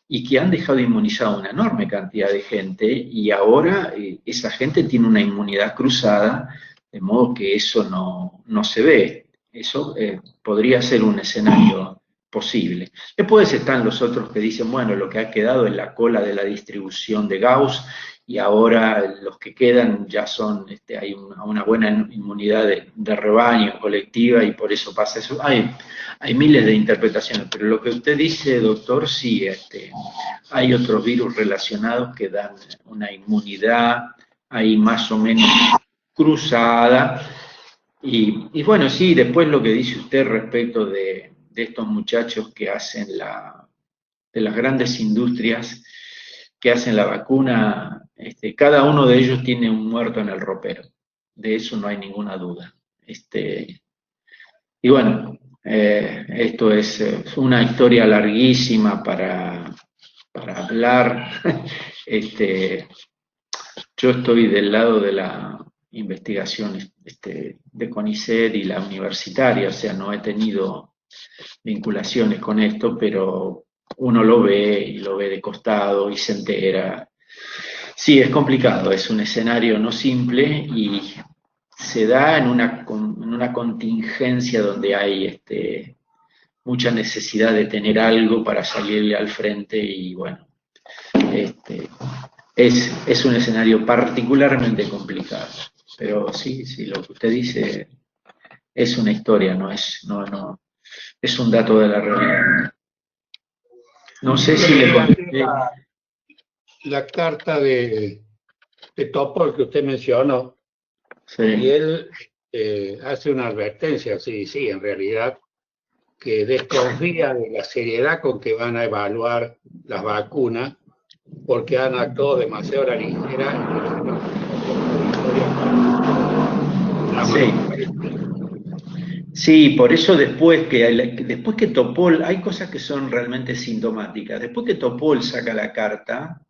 [SPEAKER 2] y que han dejado inmunizada una enorme cantidad de gente y ahora esa gente tiene una inmunidad cruzada, de modo que eso no se ve. Eso podría ser un escenario posible. Después están los otros que dicen, bueno, lo que ha quedado es la cola de la distribución de Gauss y ahora los que quedan ya son, hay una buena inmunidad de rebaño, colectiva, y por eso pasa eso. Hay miles de interpretaciones, pero lo que usted dice, doctor, sí, hay otros virus relacionados que dan una inmunidad ahí más o menos cruzada. Y bueno, sí, después lo que dice usted respecto de estos muchachos que hacen de las grandes industrias que hacen la vacuna, cada uno de ellos tiene un muerto en el ropero, de eso no hay ninguna duda. Y bueno, esto es una historia larguísima para hablar. Yo estoy del lado de la investigación de CONICET y la universitaria, o sea, no he tenido vinculaciones con esto, pero uno lo ve y lo ve de costado y se entera. Sí, es complicado, es un escenario no simple y se da en una contingencia donde hay mucha necesidad de tener algo para salirle al frente y bueno, es un escenario particularmente complicado. Pero sí, lo que usted dice es una historia, es un dato de la realidad. No sé si le contesté.
[SPEAKER 3] La carta de Topol que usted mencionó,
[SPEAKER 2] Sí.
[SPEAKER 3] y él hace una advertencia, sí, en realidad, que desconfía de la seriedad con que van a evaluar las vacunas, porque han actuado demasiado a la ligera.
[SPEAKER 2] Sí. Sí, por eso después que Topol, hay cosas que son realmente sintomáticas. Después que Topol saca la carta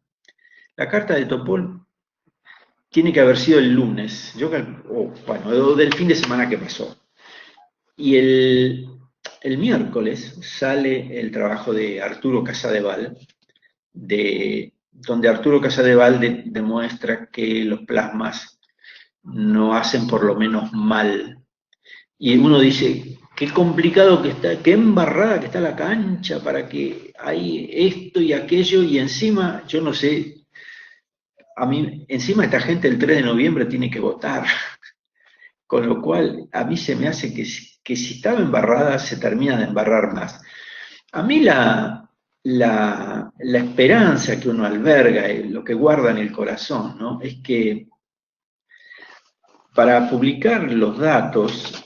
[SPEAKER 2] de Topol tiene que haber sido el lunes, bueno, o del fin de semana que pasó. Y el miércoles sale el trabajo de Arturo Casadeval, donde Arturo Casadeval demuestra que los plasmas no hacen por lo menos mal. Y uno dice, qué complicado que está, qué embarrada que está la cancha para que hay esto y aquello, y encima, yo no sé, a mí, encima esta gente el 3 de noviembre tiene que votar, con lo cual a mí se me hace que si estaba embarrada se termina de embarrar más. A mí la esperanza que uno alberga, lo que guarda en el corazón, ¿no? Es que para publicar los datos,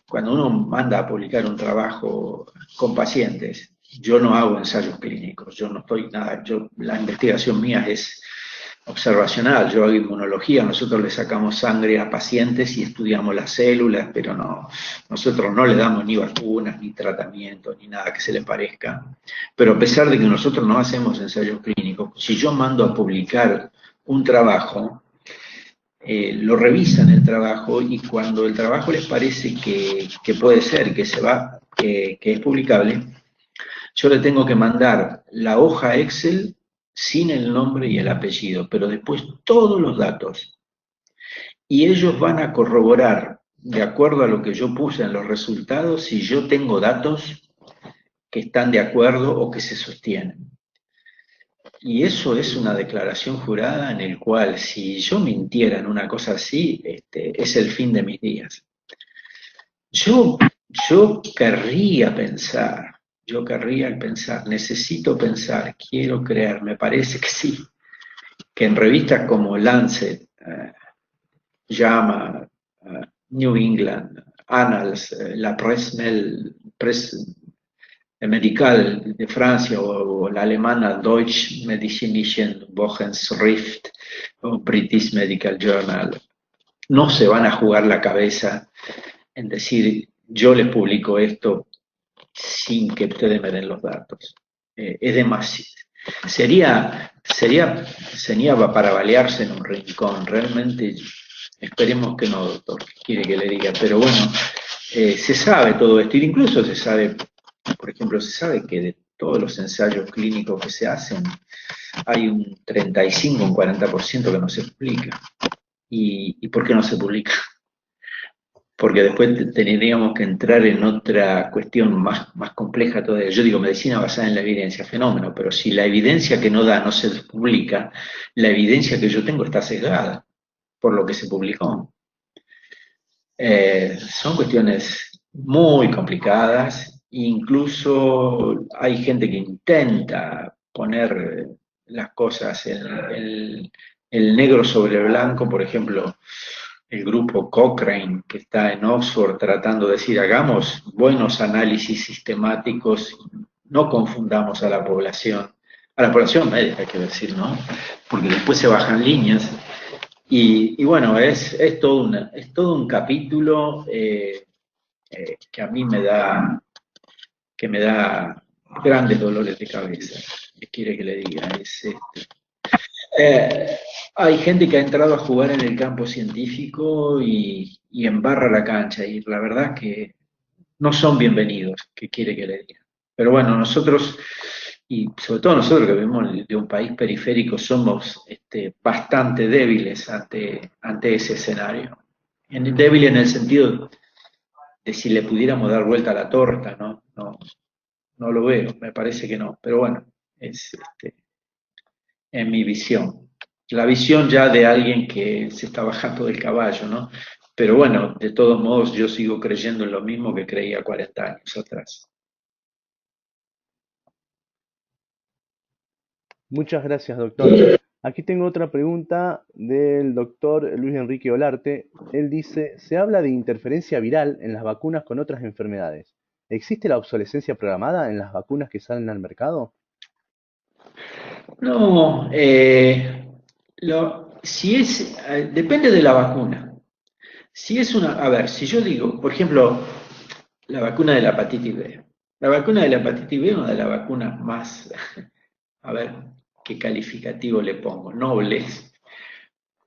[SPEAKER 2] cuando uno manda a publicar un trabajo con pacientes, yo no hago ensayos clínicos, yo no estoy nada, la investigación mía es observacional, yo hago inmunología, nosotros le sacamos sangre a pacientes y estudiamos las células, pero no, nosotros no le damos ni vacunas, ni tratamientos, ni nada que se le parezca. Pero a pesar de que nosotros no hacemos ensayos clínicos, si yo mando a publicar un trabajo, lo revisan el trabajo y cuando el trabajo les parece que puede ser, que es publicable, yo le tengo que mandar la hoja Excel sin el nombre y el apellido, pero después todos los datos. Y ellos van a corroborar, de acuerdo a lo que yo puse en los resultados, si yo tengo datos que están de acuerdo o que se sostienen. Y eso es una declaración jurada en el cual si yo mintiera en una cosa así, es el fin de mis días. Yo, yo querría pensar, necesito pensar, quiero creer, me parece que sí, que en revistas como Lancet, JAMA, New England, Annals, la Presse Medical de Francia o la alemana Deutsche Medizinischen Wochenschrift o British Medical Journal no se van a jugar la cabeza en decir yo les publico esto sin que ustedes me den los datos. Es demasiado. Sería para balearse en un rincón. Realmente, esperemos que no, doctor, que quiere que le diga. Pero bueno, se sabe todo esto. E incluso se sabe, por ejemplo, se sabe que de todos los ensayos clínicos que se hacen, hay un 35, un 40% que no se publica. ¿Y por qué no se publica? Porque después tendríamos que entrar en otra cuestión más compleja todavía. Yo digo medicina basada en la evidencia, fenómeno, pero si la evidencia que no da no se publica, la evidencia que yo tengo está sesgada por lo que se publicó. Son cuestiones muy complicadas, incluso hay gente que intenta poner las cosas en el negro sobre blanco, por ejemplo, el grupo Cochrane, que está en Oxford tratando de decir, hagamos buenos análisis sistemáticos, no confundamos a la población médica, hay que decir, ¿no? Porque después se bajan líneas. Y bueno, es todo un capítulo que a mí me da grandes dolores de cabeza. ¿Qué quiere que le diga? Eh, Hay gente que ha entrado a jugar en el campo científico y embarra la cancha, y la verdad que no son bienvenidos, ¿qué quiere que le diga? Pero bueno, nosotros, y sobre todo nosotros que vivimos de un país periférico, somos bastante débiles ante ese escenario. Débil en el sentido de si le pudiéramos dar vuelta a la torta, ¿no? No lo veo, me parece que no. Pero bueno, es en mi visión. La visión ya de alguien que se está bajando del caballo, ¿no? Pero bueno, de todos modos yo sigo creyendo en lo mismo que creía 40 años atrás.
[SPEAKER 1] Muchas gracias, doctor. Aquí tengo otra pregunta del doctor Luis Enrique Olarte. Él dice, se habla de interferencia viral en las vacunas con otras enfermedades. ¿Existe la obsolescencia programada en las vacunas que salen al mercado?
[SPEAKER 2] No, si es, depende de la vacuna. Si es una, a ver, si yo digo, por ejemplo, la vacuna de la hepatitis B. La vacuna de la hepatitis B es una de las vacunas más, a ver, ¿qué calificativo le pongo? Nobles.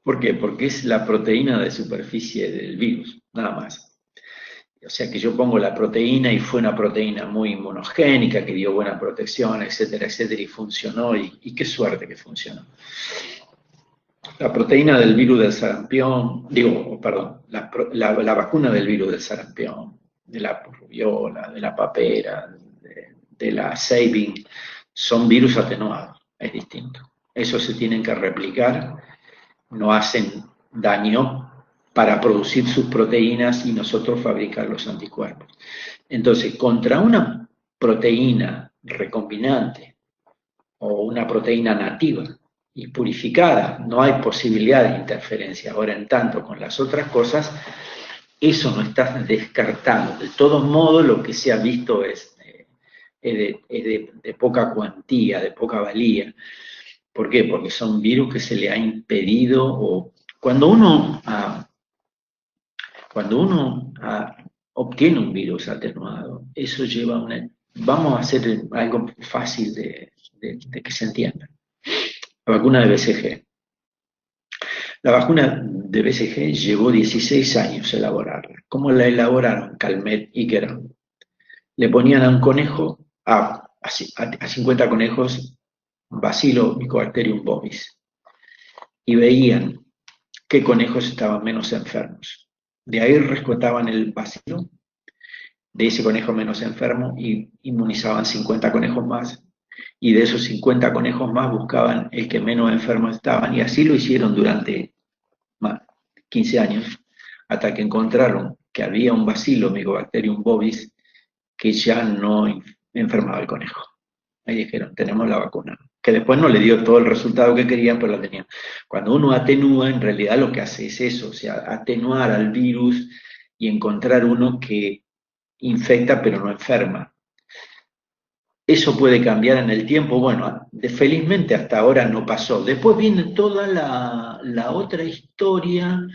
[SPEAKER 2] ¿Por qué? Porque es la proteína de superficie del virus, nada más. O sea que yo pongo la proteína y fue una proteína muy inmunogénica, que dio buena protección, etcétera, y funcionó, y qué suerte que funcionó. La proteína del virus del sarampión, perdón, la vacuna del virus del sarampión, de la rubiola, de la papera, de la Sabin, son virus atenuados, es distinto. Esos se tienen que replicar, no hacen daño para producir sus proteínas y nosotros fabricar los anticuerpos. Entonces, contra una proteína recombinante o una proteína nativa y purificada, no hay posibilidad de interferencia. Ahora, en tanto, con las otras cosas, eso no está descartado. De todos modos, lo que se ha visto es de poca cuantía, de poca valía. ¿Por qué? Porque son virus que se le ha impedido, o cuando uno obtiene un virus atenuado, eso lleva vamos a hacer algo fácil de que se entienda. La vacuna de BCG. La vacuna de BCG llevó 16 años elaborarla. ¿Cómo la elaboraron Calmet y Guerin? Le ponían a un conejo, a 50 conejos, Bacillus Mycobacterium bovis, y veían qué conejos estaban menos enfermos. De ahí rescataban el bacilo de ese conejo menos enfermo y inmunizaban 50 conejos más, y de esos 50 conejos más buscaban el que menos enfermo estaban, y así lo hicieron durante 15 años, hasta que encontraron que había un bacilo Mycobacterium bovis que ya no enfermaba el conejo. Ahí dijeron, tenemos la vacuna, que después no le dio todo el resultado que querían, pero la tenían. Cuando uno atenúa, en realidad lo que hace es eso, o sea, atenuar al virus y encontrar uno que infecta pero no enferma. Eso puede cambiar en el tiempo, bueno, felizmente hasta ahora no pasó. Después viene toda la otra historia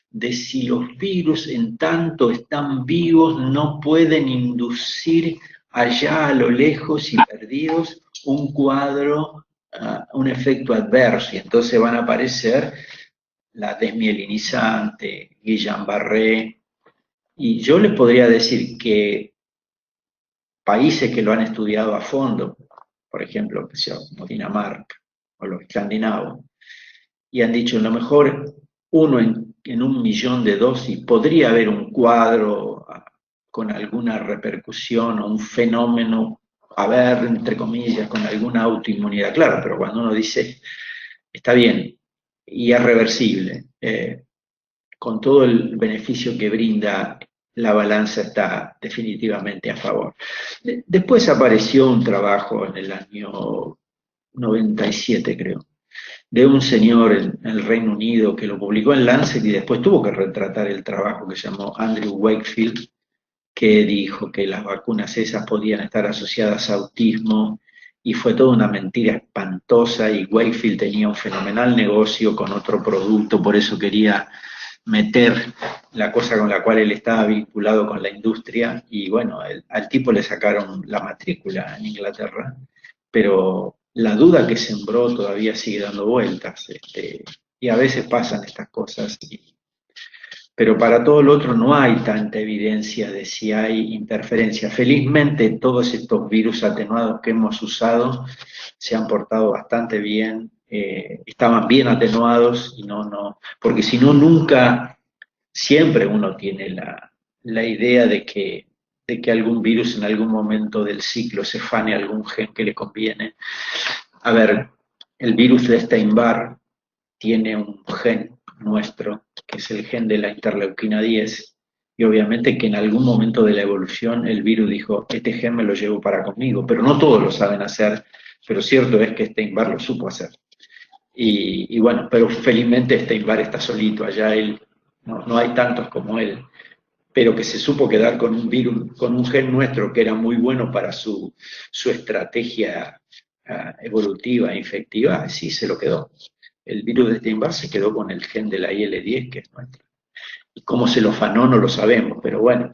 [SPEAKER 2] de si los virus en tanto están vivos no pueden inducir allá a lo lejos y perdidos un cuadro, un efecto adverso, y entonces van a aparecer la desmielinizante, Guillain-Barré, y yo les podría decir que países que lo han estudiado a fondo, por ejemplo, como Dinamarca o los escandinavos, y han dicho, a lo mejor uno en 1.000.000 de dosis podría haber un cuadro con alguna repercusión o un fenómeno, a ver, entre comillas, con alguna autoinmunidad. Claro, pero cuando uno dice, está bien, y es reversible, con todo el beneficio que brinda, la balanza está definitivamente a favor. Después apareció un trabajo en el año 97, creo, de un señor en el Reino Unido que lo publicó en Lancet y después tuvo que retratar el trabajo, que se llamó Andrew Wakefield, que dijo que las vacunas esas podían estar asociadas a autismo, y fue toda una mentira espantosa, y Wakefield tenía un fenomenal negocio con otro producto, por eso quería meter la cosa con la cual él estaba vinculado con la industria, y bueno, al tipo le sacaron la matrícula en Inglaterra, pero la duda que sembró todavía sigue dando vueltas, y a veces pasan estas cosas, pero para todo lo otro no hay tanta evidencia de si hay interferencia. Felizmente todos estos virus atenuados que hemos usado se han portado bastante bien, estaban bien atenuados, y porque si no, nunca, siempre uno tiene la idea de que algún virus en algún momento del ciclo se fane algún gen que le conviene. A ver, el virus de Epstein-Barr tiene un gen nuestro, que es el gen de la interleuquina 10, y obviamente que en algún momento de la evolución el virus dijo, este gen me lo llevo para conmigo, pero no todos lo saben hacer, pero cierto es que Epstein-Barr lo supo hacer. Y bueno, pero felizmente Epstein-Barr está solito, allá él, no hay tantos como él, pero que se supo quedar con un virus, con un gen nuestro que era muy bueno para su estrategia evolutiva, infectiva, sí se lo quedó. El virus de Epstein-Barr se quedó con el gen de la IL-10, que es nuestro. cómo se lo fanó no lo sabemos, pero bueno,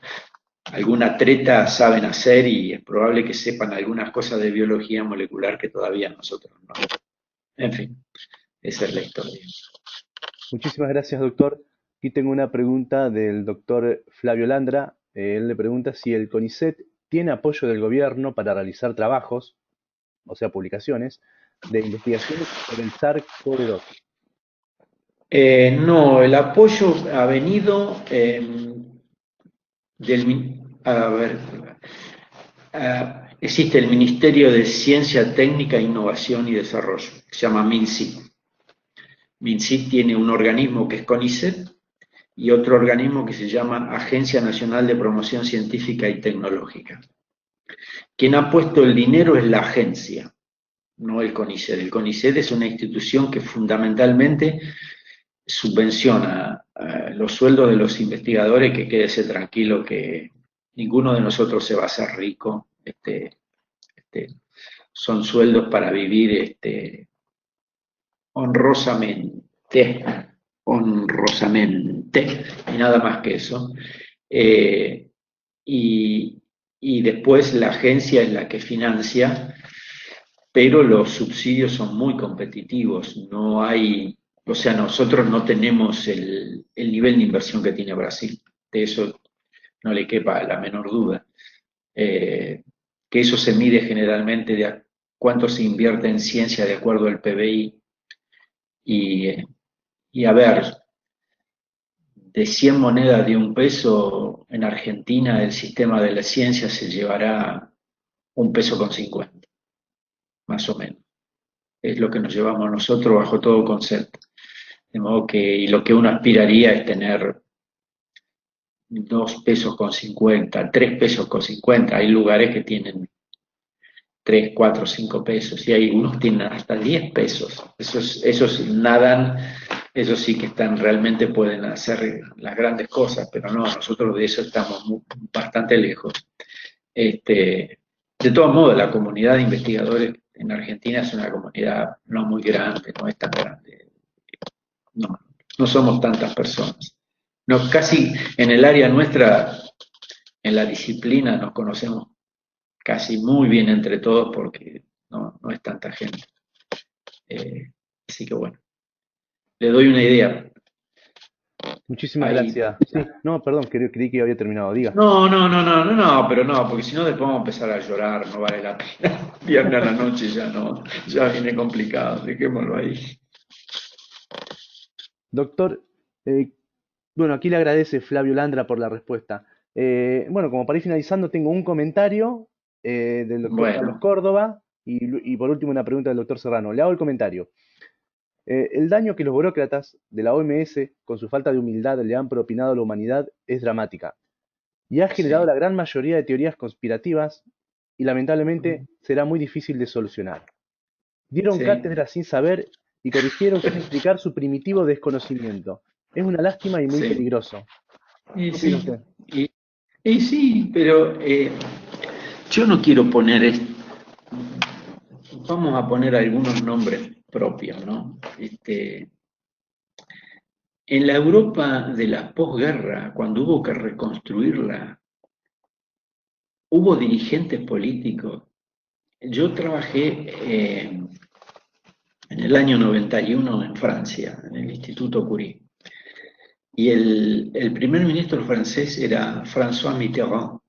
[SPEAKER 2] alguna treta saben hacer y es probable que sepan algunas cosas de biología molecular que todavía nosotros no. En fin, esa es la historia.
[SPEAKER 1] Muchísimas gracias, doctor. Aquí tengo una pregunta del doctor Flavio Landra. Él le pregunta si el CONICET tiene apoyo del gobierno para realizar trabajos, o sea, publicaciones, de investigaciones sobre el SARS-CoV-2.
[SPEAKER 2] No, el apoyo ha venido a ver, existe el Ministerio de Ciencia, Técnica, Innovación y Desarrollo, que se llama MINCIT. MINCIT tiene un organismo que es CONICET y otro organismo que se llama Agencia Nacional de Promoción Científica y Tecnológica. Quien ha puesto el dinero es la agencia, no el CONICET. El CONICET es una institución que fundamentalmente subvenciona los sueldos de los investigadores, que quédese tranquilo que ninguno de nosotros se va a hacer rico. Son sueldos para vivir honrosamente, honrosamente, y nada más que eso. Y después la agencia es la que financia, pero los subsidios son muy competitivos, no hay, o sea, nosotros no tenemos el nivel de inversión que tiene Brasil, de eso no le quepa la menor duda. Que eso se mide generalmente de cuánto se invierte en ciencia de acuerdo al PBI, y a ver, de 100 monedas de un peso, en Argentina el sistema de la ciencia se llevará 1,50 pesos, más o menos. Es lo que nos llevamos nosotros bajo todo concepto. De modo que, y lo que uno aspiraría es tener 2,50 pesos, 3,50 pesos. Hay lugares que tienen 3, 4, 5 pesos y hay unos que tienen hasta 10 pesos. Esos nadan, esos sí que están, realmente pueden hacer las grandes cosas, pero no, nosotros de eso estamos bastante lejos. De todos modos, la comunidad de investigadores en Argentina es una comunidad no muy grande, no es tan grande. No somos tantas personas. No, casi en el área nuestra, en la disciplina, nos conocemos casi muy bien entre todos porque no es tanta gente. Así que bueno, le doy una idea.
[SPEAKER 1] Muchísimas
[SPEAKER 2] Ahí.
[SPEAKER 1] gracias. Sí, no, perdón, creí que había terminado. Diga.
[SPEAKER 2] No, pero no, porque si no después vamos a empezar a llorar, no vale la pena. Viernes a la noche ya no, ya viene complicado, dejémoslo ahí.
[SPEAKER 1] Doctor, bueno, aquí le agradece Flavio Landra por la respuesta. Bueno, como para ir finalizando, tengo un comentario del doctor Carlos
[SPEAKER 2] Bueno,
[SPEAKER 1] Córdoba y por último una pregunta del doctor Serrano. Le hago el comentario. El daño que los burócratas de la OMS, con su falta de humildad, le han propinado a la humanidad es dramática y ha generado
[SPEAKER 2] sí,
[SPEAKER 1] la gran mayoría de teorías conspirativas y lamentablemente será muy difícil de solucionar. Dieron
[SPEAKER 2] sí,
[SPEAKER 1] cátedra sin saber y corrigieron sin explicar su primitivo desconocimiento. Es una lástima y muy
[SPEAKER 2] sí.
[SPEAKER 1] peligroso.
[SPEAKER 2] Y
[SPEAKER 1] ¿Qué opina
[SPEAKER 2] sí,
[SPEAKER 1] usted?
[SPEAKER 2] y sí, pero yo no quiero poner, vamos a poner algunos nombres propios, ¿no? En la Europa de la posguerra, cuando hubo que reconstruirla, hubo dirigentes políticos. Yo trabajé en el año 91 en Francia, en el Instituto Curie, y el primer ministro francés era François Mitterrand,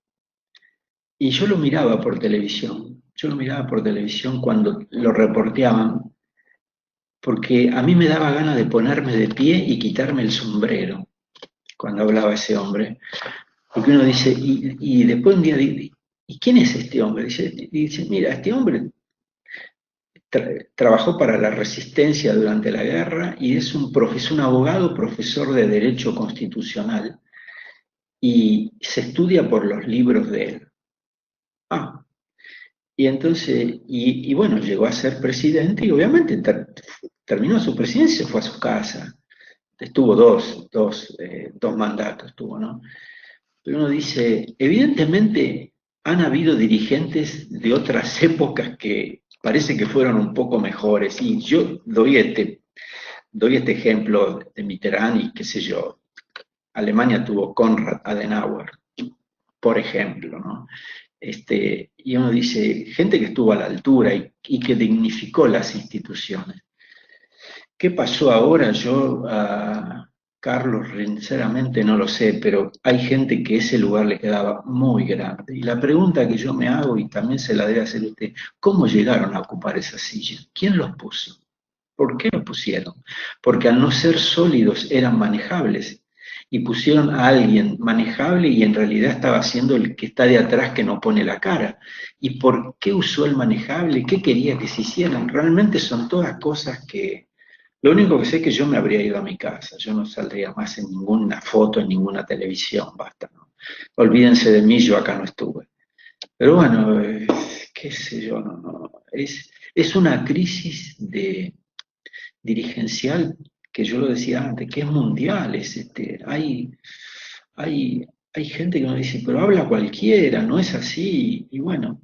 [SPEAKER 2] y yo lo miraba por televisión cuando lo reporteaban, porque a mí me daba ganas de ponerme de pie y quitarme el sombrero cuando hablaba ese hombre. Porque uno dice, y después un día dice, ¿y quién es este hombre? Dice, mira, este hombre trabajó para la resistencia durante la guerra y es un abogado profesor de Derecho Constitucional y se estudia por los libros de él. Ah, y entonces, y bueno, llegó a ser presidente y obviamente terminó su presidencia y se fue a su casa. Estuvo dos mandatos, tuvo, ¿no? Pero uno dice, evidentemente han habido dirigentes de otras épocas que parece que fueron un poco mejores, y yo doy este ejemplo de Mitterrand y qué sé yo. Alemania tuvo Konrad Adenauer, por ejemplo, ¿no? Y uno dice, gente que estuvo a la altura y que dignificó las instituciones. ¿Qué pasó ahora? Yo, Carlos, sinceramente no lo sé, pero hay gente que ese lugar le quedaba muy grande. Y la pregunta que yo me hago, y también se la debe hacer usted, ¿cómo llegaron a ocupar esa silla? ¿Quién los puso? ¿Por qué los pusieron? Porque al no ser sólidos eran manejables. Y pusieron a alguien manejable y en realidad estaba siendo el que está de atrás que no pone la cara. ¿Y por qué usó el manejable? ¿Qué quería que se hicieran? Realmente son todas cosas que... Lo único que sé es que yo me habría ido a mi casa. Yo no saldría más en ninguna foto, en ninguna televisión, basta, ¿no? Olvídense de mí, yo acá no estuve. Pero bueno, qué sé yo, no. Es una crisis dirigencial que yo lo decía antes, que es mundial, hay, hay gente que nos dice, pero habla cualquiera, no es así, y bueno,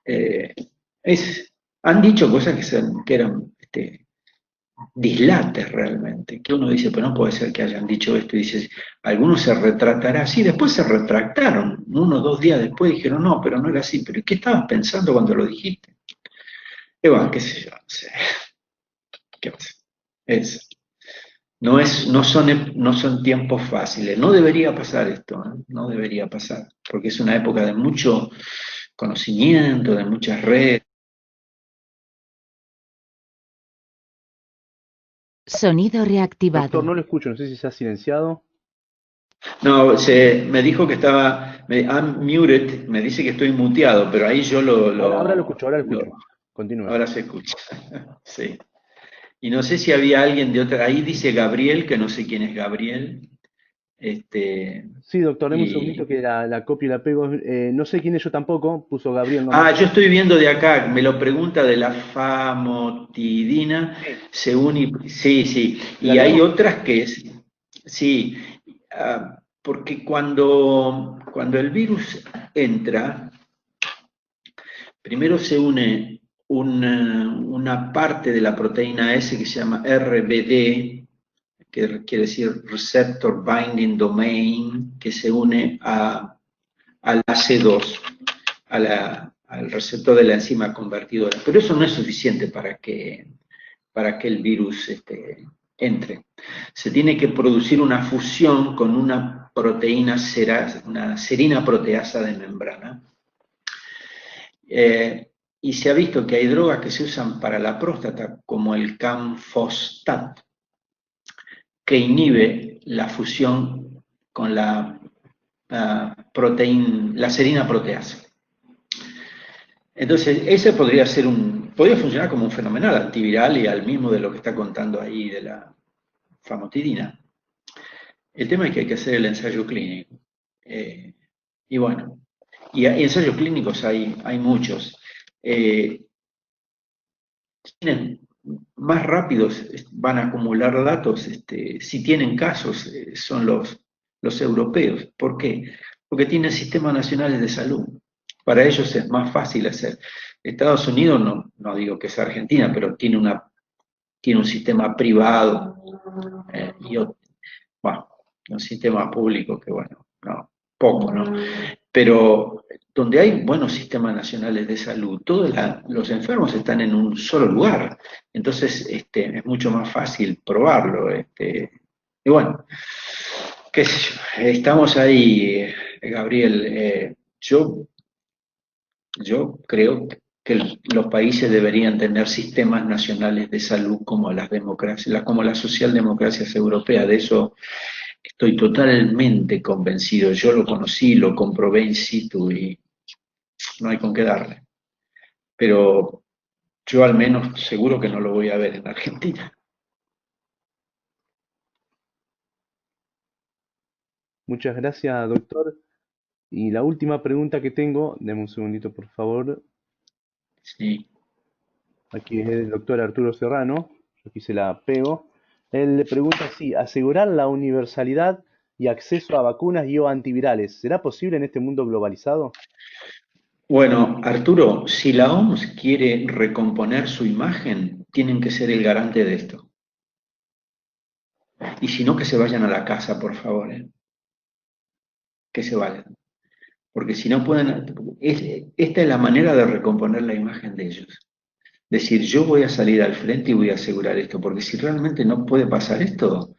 [SPEAKER 2] eh, han dicho cosas que eran dislates realmente, que uno dice, pero no puede ser que hayan dicho esto, y dice, algunos se retratará, sí, después se retractaron, 1 o 2 días después dijeron, no, pero no era así, pero ¿qué estabas pensando cuando lo dijiste? Y bueno, qué sé yo, no sé, qué pasa. Es, no son tiempos fáciles. No debería pasar esto, ¿eh? No debería pasar, porque es una época de mucho conocimiento, de muchas redes.
[SPEAKER 4] Sonido
[SPEAKER 1] Doctor, no
[SPEAKER 4] reactivado.
[SPEAKER 1] lo escucho, no sé si se ha silenciado.
[SPEAKER 2] No, me dijo que estaba, I'm muted, me dice que estoy muteado, pero ahí yo
[SPEAKER 1] Ahora lo escucho, ahora lo escucho. Continúe.
[SPEAKER 2] ahora se escucha. Sí. Y no sé si había alguien de otra, ahí dice Gabriel, que no sé quién es Gabriel.
[SPEAKER 1] Sí, doctor, deme un segundito
[SPEAKER 2] Y
[SPEAKER 1] que la copio y la pego. No sé quién es yo tampoco, puso Gabriel nomás.
[SPEAKER 2] yo estoy viendo de acá, me lo pregunta de la famotidina,
[SPEAKER 1] Sí,
[SPEAKER 2] sí, sí,
[SPEAKER 1] ¿la
[SPEAKER 2] y hay
[SPEAKER 1] leo?
[SPEAKER 2] otras que sí, porque cuando el virus entra, primero se une una parte de la proteína S que se llama RBD, que quiere decir Receptor Binding Domain, que se une al AC2, al receptor de la enzima convertidora. Pero eso no es suficiente para que el virus entre. Se tiene que producir una fusión con una proteína, una serina proteasa de membrana. Y se ha visto que hay drogas que se usan para la próstata, como el Camfostat, que inhibe la fusión con la serina proteasa. Entonces, ese podría funcionar como un fenomenal antiviral y al mismo de lo que está contando ahí de la famotidina. El tema es que hay que hacer el ensayo clínico. Y bueno, y ensayos clínicos hay muchos. Tienen más rápidos, van a acumular datos, si tienen casos, son los europeos. ¿Por qué? Porque tienen sistemas nacionales de salud. Para ellos es más fácil hacer. Estados Unidos, no digo que es Argentina, pero tiene un sistema privado y bueno, un sistema público que, bueno, no, poco, ¿no? Pero donde hay buenos sistemas nacionales de salud, todos los enfermos están en un solo lugar, entonces es mucho más fácil probarlo. Y bueno, qué sé yo, estamos ahí, Gabriel. Yo creo que los países deberían tener sistemas nacionales de salud como las democracias, como las socialdemocracias europeas. De eso estoy totalmente convencido. Yo lo conocí, lo comprobé in situ y no hay con qué darle. Pero yo al menos seguro que no lo voy a ver en Argentina.
[SPEAKER 1] Muchas gracias, doctor. Y la última pregunta que tengo, deme un segundito, por favor.
[SPEAKER 2] Sí.
[SPEAKER 1] Aquí es el doctor Arturo Serrano. Yo aquí se la pego. Él le pregunta si asegurar la universalidad y acceso a vacunas y o antivirales, ¿será posible en este mundo globalizado?
[SPEAKER 2] Bueno, Arturo, si la OMS quiere recomponer su imagen, tienen que ser el garante de esto. Y si no, que se vayan a la casa, por favor. que se valgan. Porque si no pueden, esta es la manera de recomponer la imagen de ellos. Decir, yo voy a salir al frente y voy a asegurar esto, porque si realmente no puede pasar esto,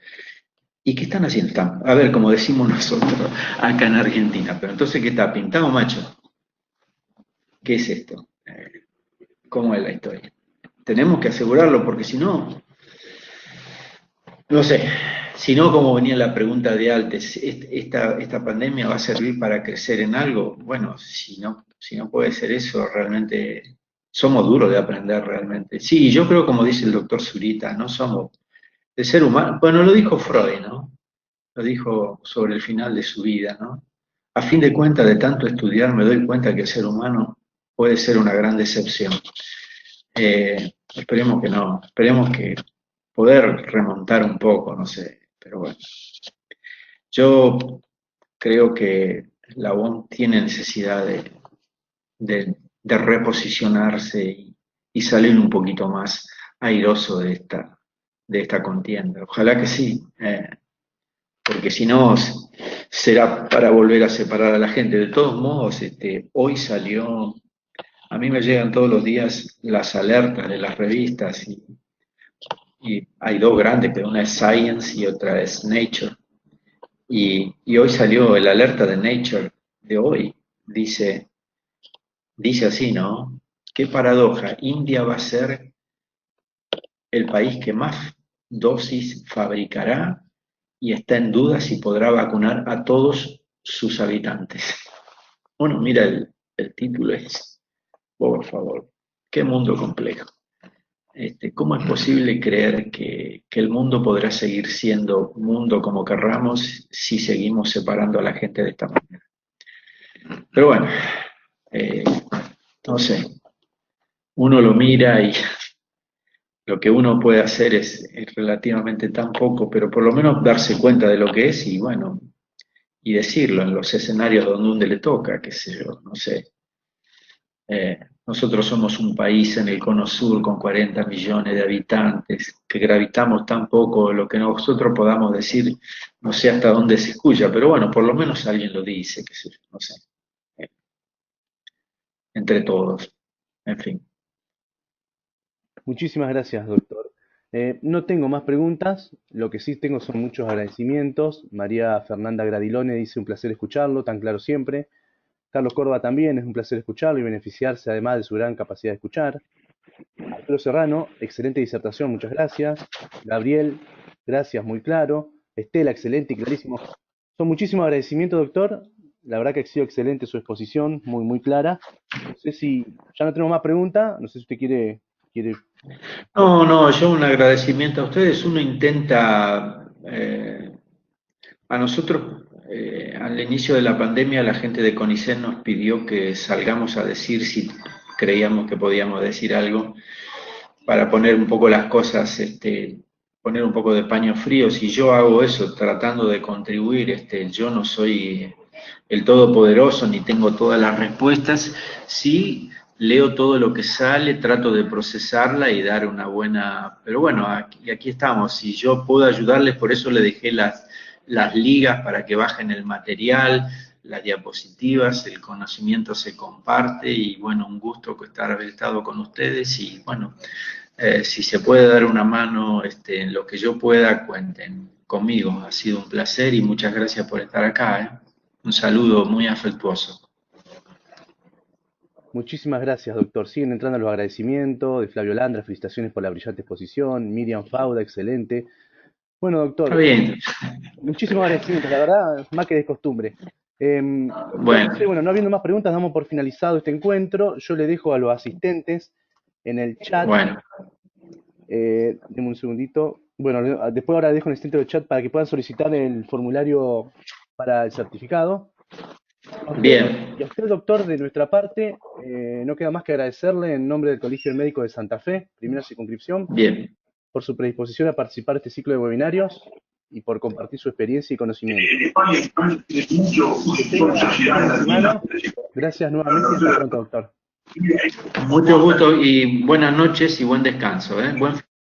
[SPEAKER 2] ¿y qué están haciendo? A ver, como decimos nosotros acá en Argentina, pero entonces, ¿qué está? ¿Pintado, macho? ¿Qué es esto? ¿Cómo es la historia? Tenemos que asegurarlo, porque si no, no sé, si no, como venía la pregunta de antes, ¿esta pandemia va a servir para crecer en algo? Bueno, si no puede ser eso, realmente somos duros de aprender realmente. Sí, yo creo, como dice el doctor Zurita, no somos, el ser humano, bueno, lo dijo Freud, ¿no? Lo dijo sobre el final de su vida, ¿no? A fin de cuentas, de tanto estudiar, me doy cuenta que el ser humano puede ser una gran decepción. Esperemos que no, esperemos que poder remontar un poco, no sé, pero bueno. Yo creo que la UOM tiene necesidad de reposicionarse y salir un poquito más airoso de esta contienda. Ojalá que sí, porque si no será para volver a separar a la gente. De todos modos, hoy salió, a mí me llegan todos los días las alertas de las revistas y hay dos grandes, pero una es Science y otra es Nature. Y hoy salió el alerta de Nature de hoy. Dice así, ¿no? Qué paradoja, India va a ser el país que más dosis fabricará y está en duda si podrá vacunar a todos sus habitantes. Bueno, mira, el título es, por favor, qué mundo complejo. ¿Cómo es posible creer que el mundo podrá seguir siendo mundo como querramos si seguimos separando a la gente de esta manera? Pero bueno, no sé, uno lo mira y lo que uno puede hacer es relativamente tan poco, pero por lo menos darse cuenta de lo que es y bueno, y decirlo en los escenarios donde le toca, qué sé yo, no sé. Nosotros somos un país en el cono sur con 40 millones de habitantes, que gravitamos tan poco, lo que nosotros podamos decir, no sé hasta dónde se escucha, pero bueno, por lo menos alguien lo dice, qué sé yo, no sé. Entre todos, en fin.
[SPEAKER 1] Muchísimas gracias, doctor. No tengo más preguntas, lo que sí tengo son muchos agradecimientos. María Fernanda Gradilone dice un placer escucharlo, tan claro siempre. Carlos Córdoba también, es un placer escucharlo y beneficiarse además de su gran capacidad de escuchar. Arturo Serrano, excelente disertación, muchas gracias. Gabriel, gracias, muy claro. Estela, excelente y clarísimo. Son muchísimos agradecimientos, doctor. La verdad que ha sido excelente su exposición, muy, muy clara. No sé si ya no tenemos más preguntas, no sé si usted quiere.
[SPEAKER 2] No, yo un agradecimiento a ustedes. Uno intenta, a nosotros, al inicio de la pandemia, la gente de CONICET nos pidió que salgamos a decir si creíamos que podíamos decir algo para poner un poco las cosas, poner un poco de paño frío. Si yo hago eso tratando de contribuir, yo no soy el todopoderoso ni tengo todas las respuestas. Sí, leo todo lo que sale, trato de procesarla y dar una buena... Pero bueno, aquí estamos. Si yo puedo ayudarles, por eso le dejé las ligas para que bajen el material, las diapositivas, el conocimiento se comparte y bueno, un gusto haber estado con ustedes y bueno, si se puede dar una mano en lo que yo pueda, cuenten conmigo. Ha sido un placer y muchas gracias por estar acá. Un saludo muy afectuoso.
[SPEAKER 1] Muchísimas gracias, doctor. Siguen entrando los agradecimientos de Flavio Landra, felicitaciones por la brillante exposición. Miriam Fauda, excelente. Bueno, doctor,
[SPEAKER 2] Está bien.
[SPEAKER 1] muchísimos agradecimientos, la verdad, más que de costumbre.
[SPEAKER 2] Bueno.
[SPEAKER 1] Bueno, no habiendo más preguntas, damos por finalizado este encuentro. Yo le dejo a los asistentes en el chat.
[SPEAKER 2] Bueno.
[SPEAKER 1] Deme un segundito. Bueno, después ahora dejo en el centro de chat para que puedan solicitar el formulario para el certificado.
[SPEAKER 2] Bien.
[SPEAKER 1] Y a usted, doctor, de nuestra parte, no queda más que agradecerle en nombre del Colegio Médico de Santa Fe, primera circunscripción,
[SPEAKER 2] Bien.
[SPEAKER 1] por su predisposición a participar de este ciclo de webinarios y por compartir su experiencia y conocimiento. Gracias nuevamente y hasta pronto, doctor.
[SPEAKER 2] Mucho gusto y buenas noches y buen descanso. Buen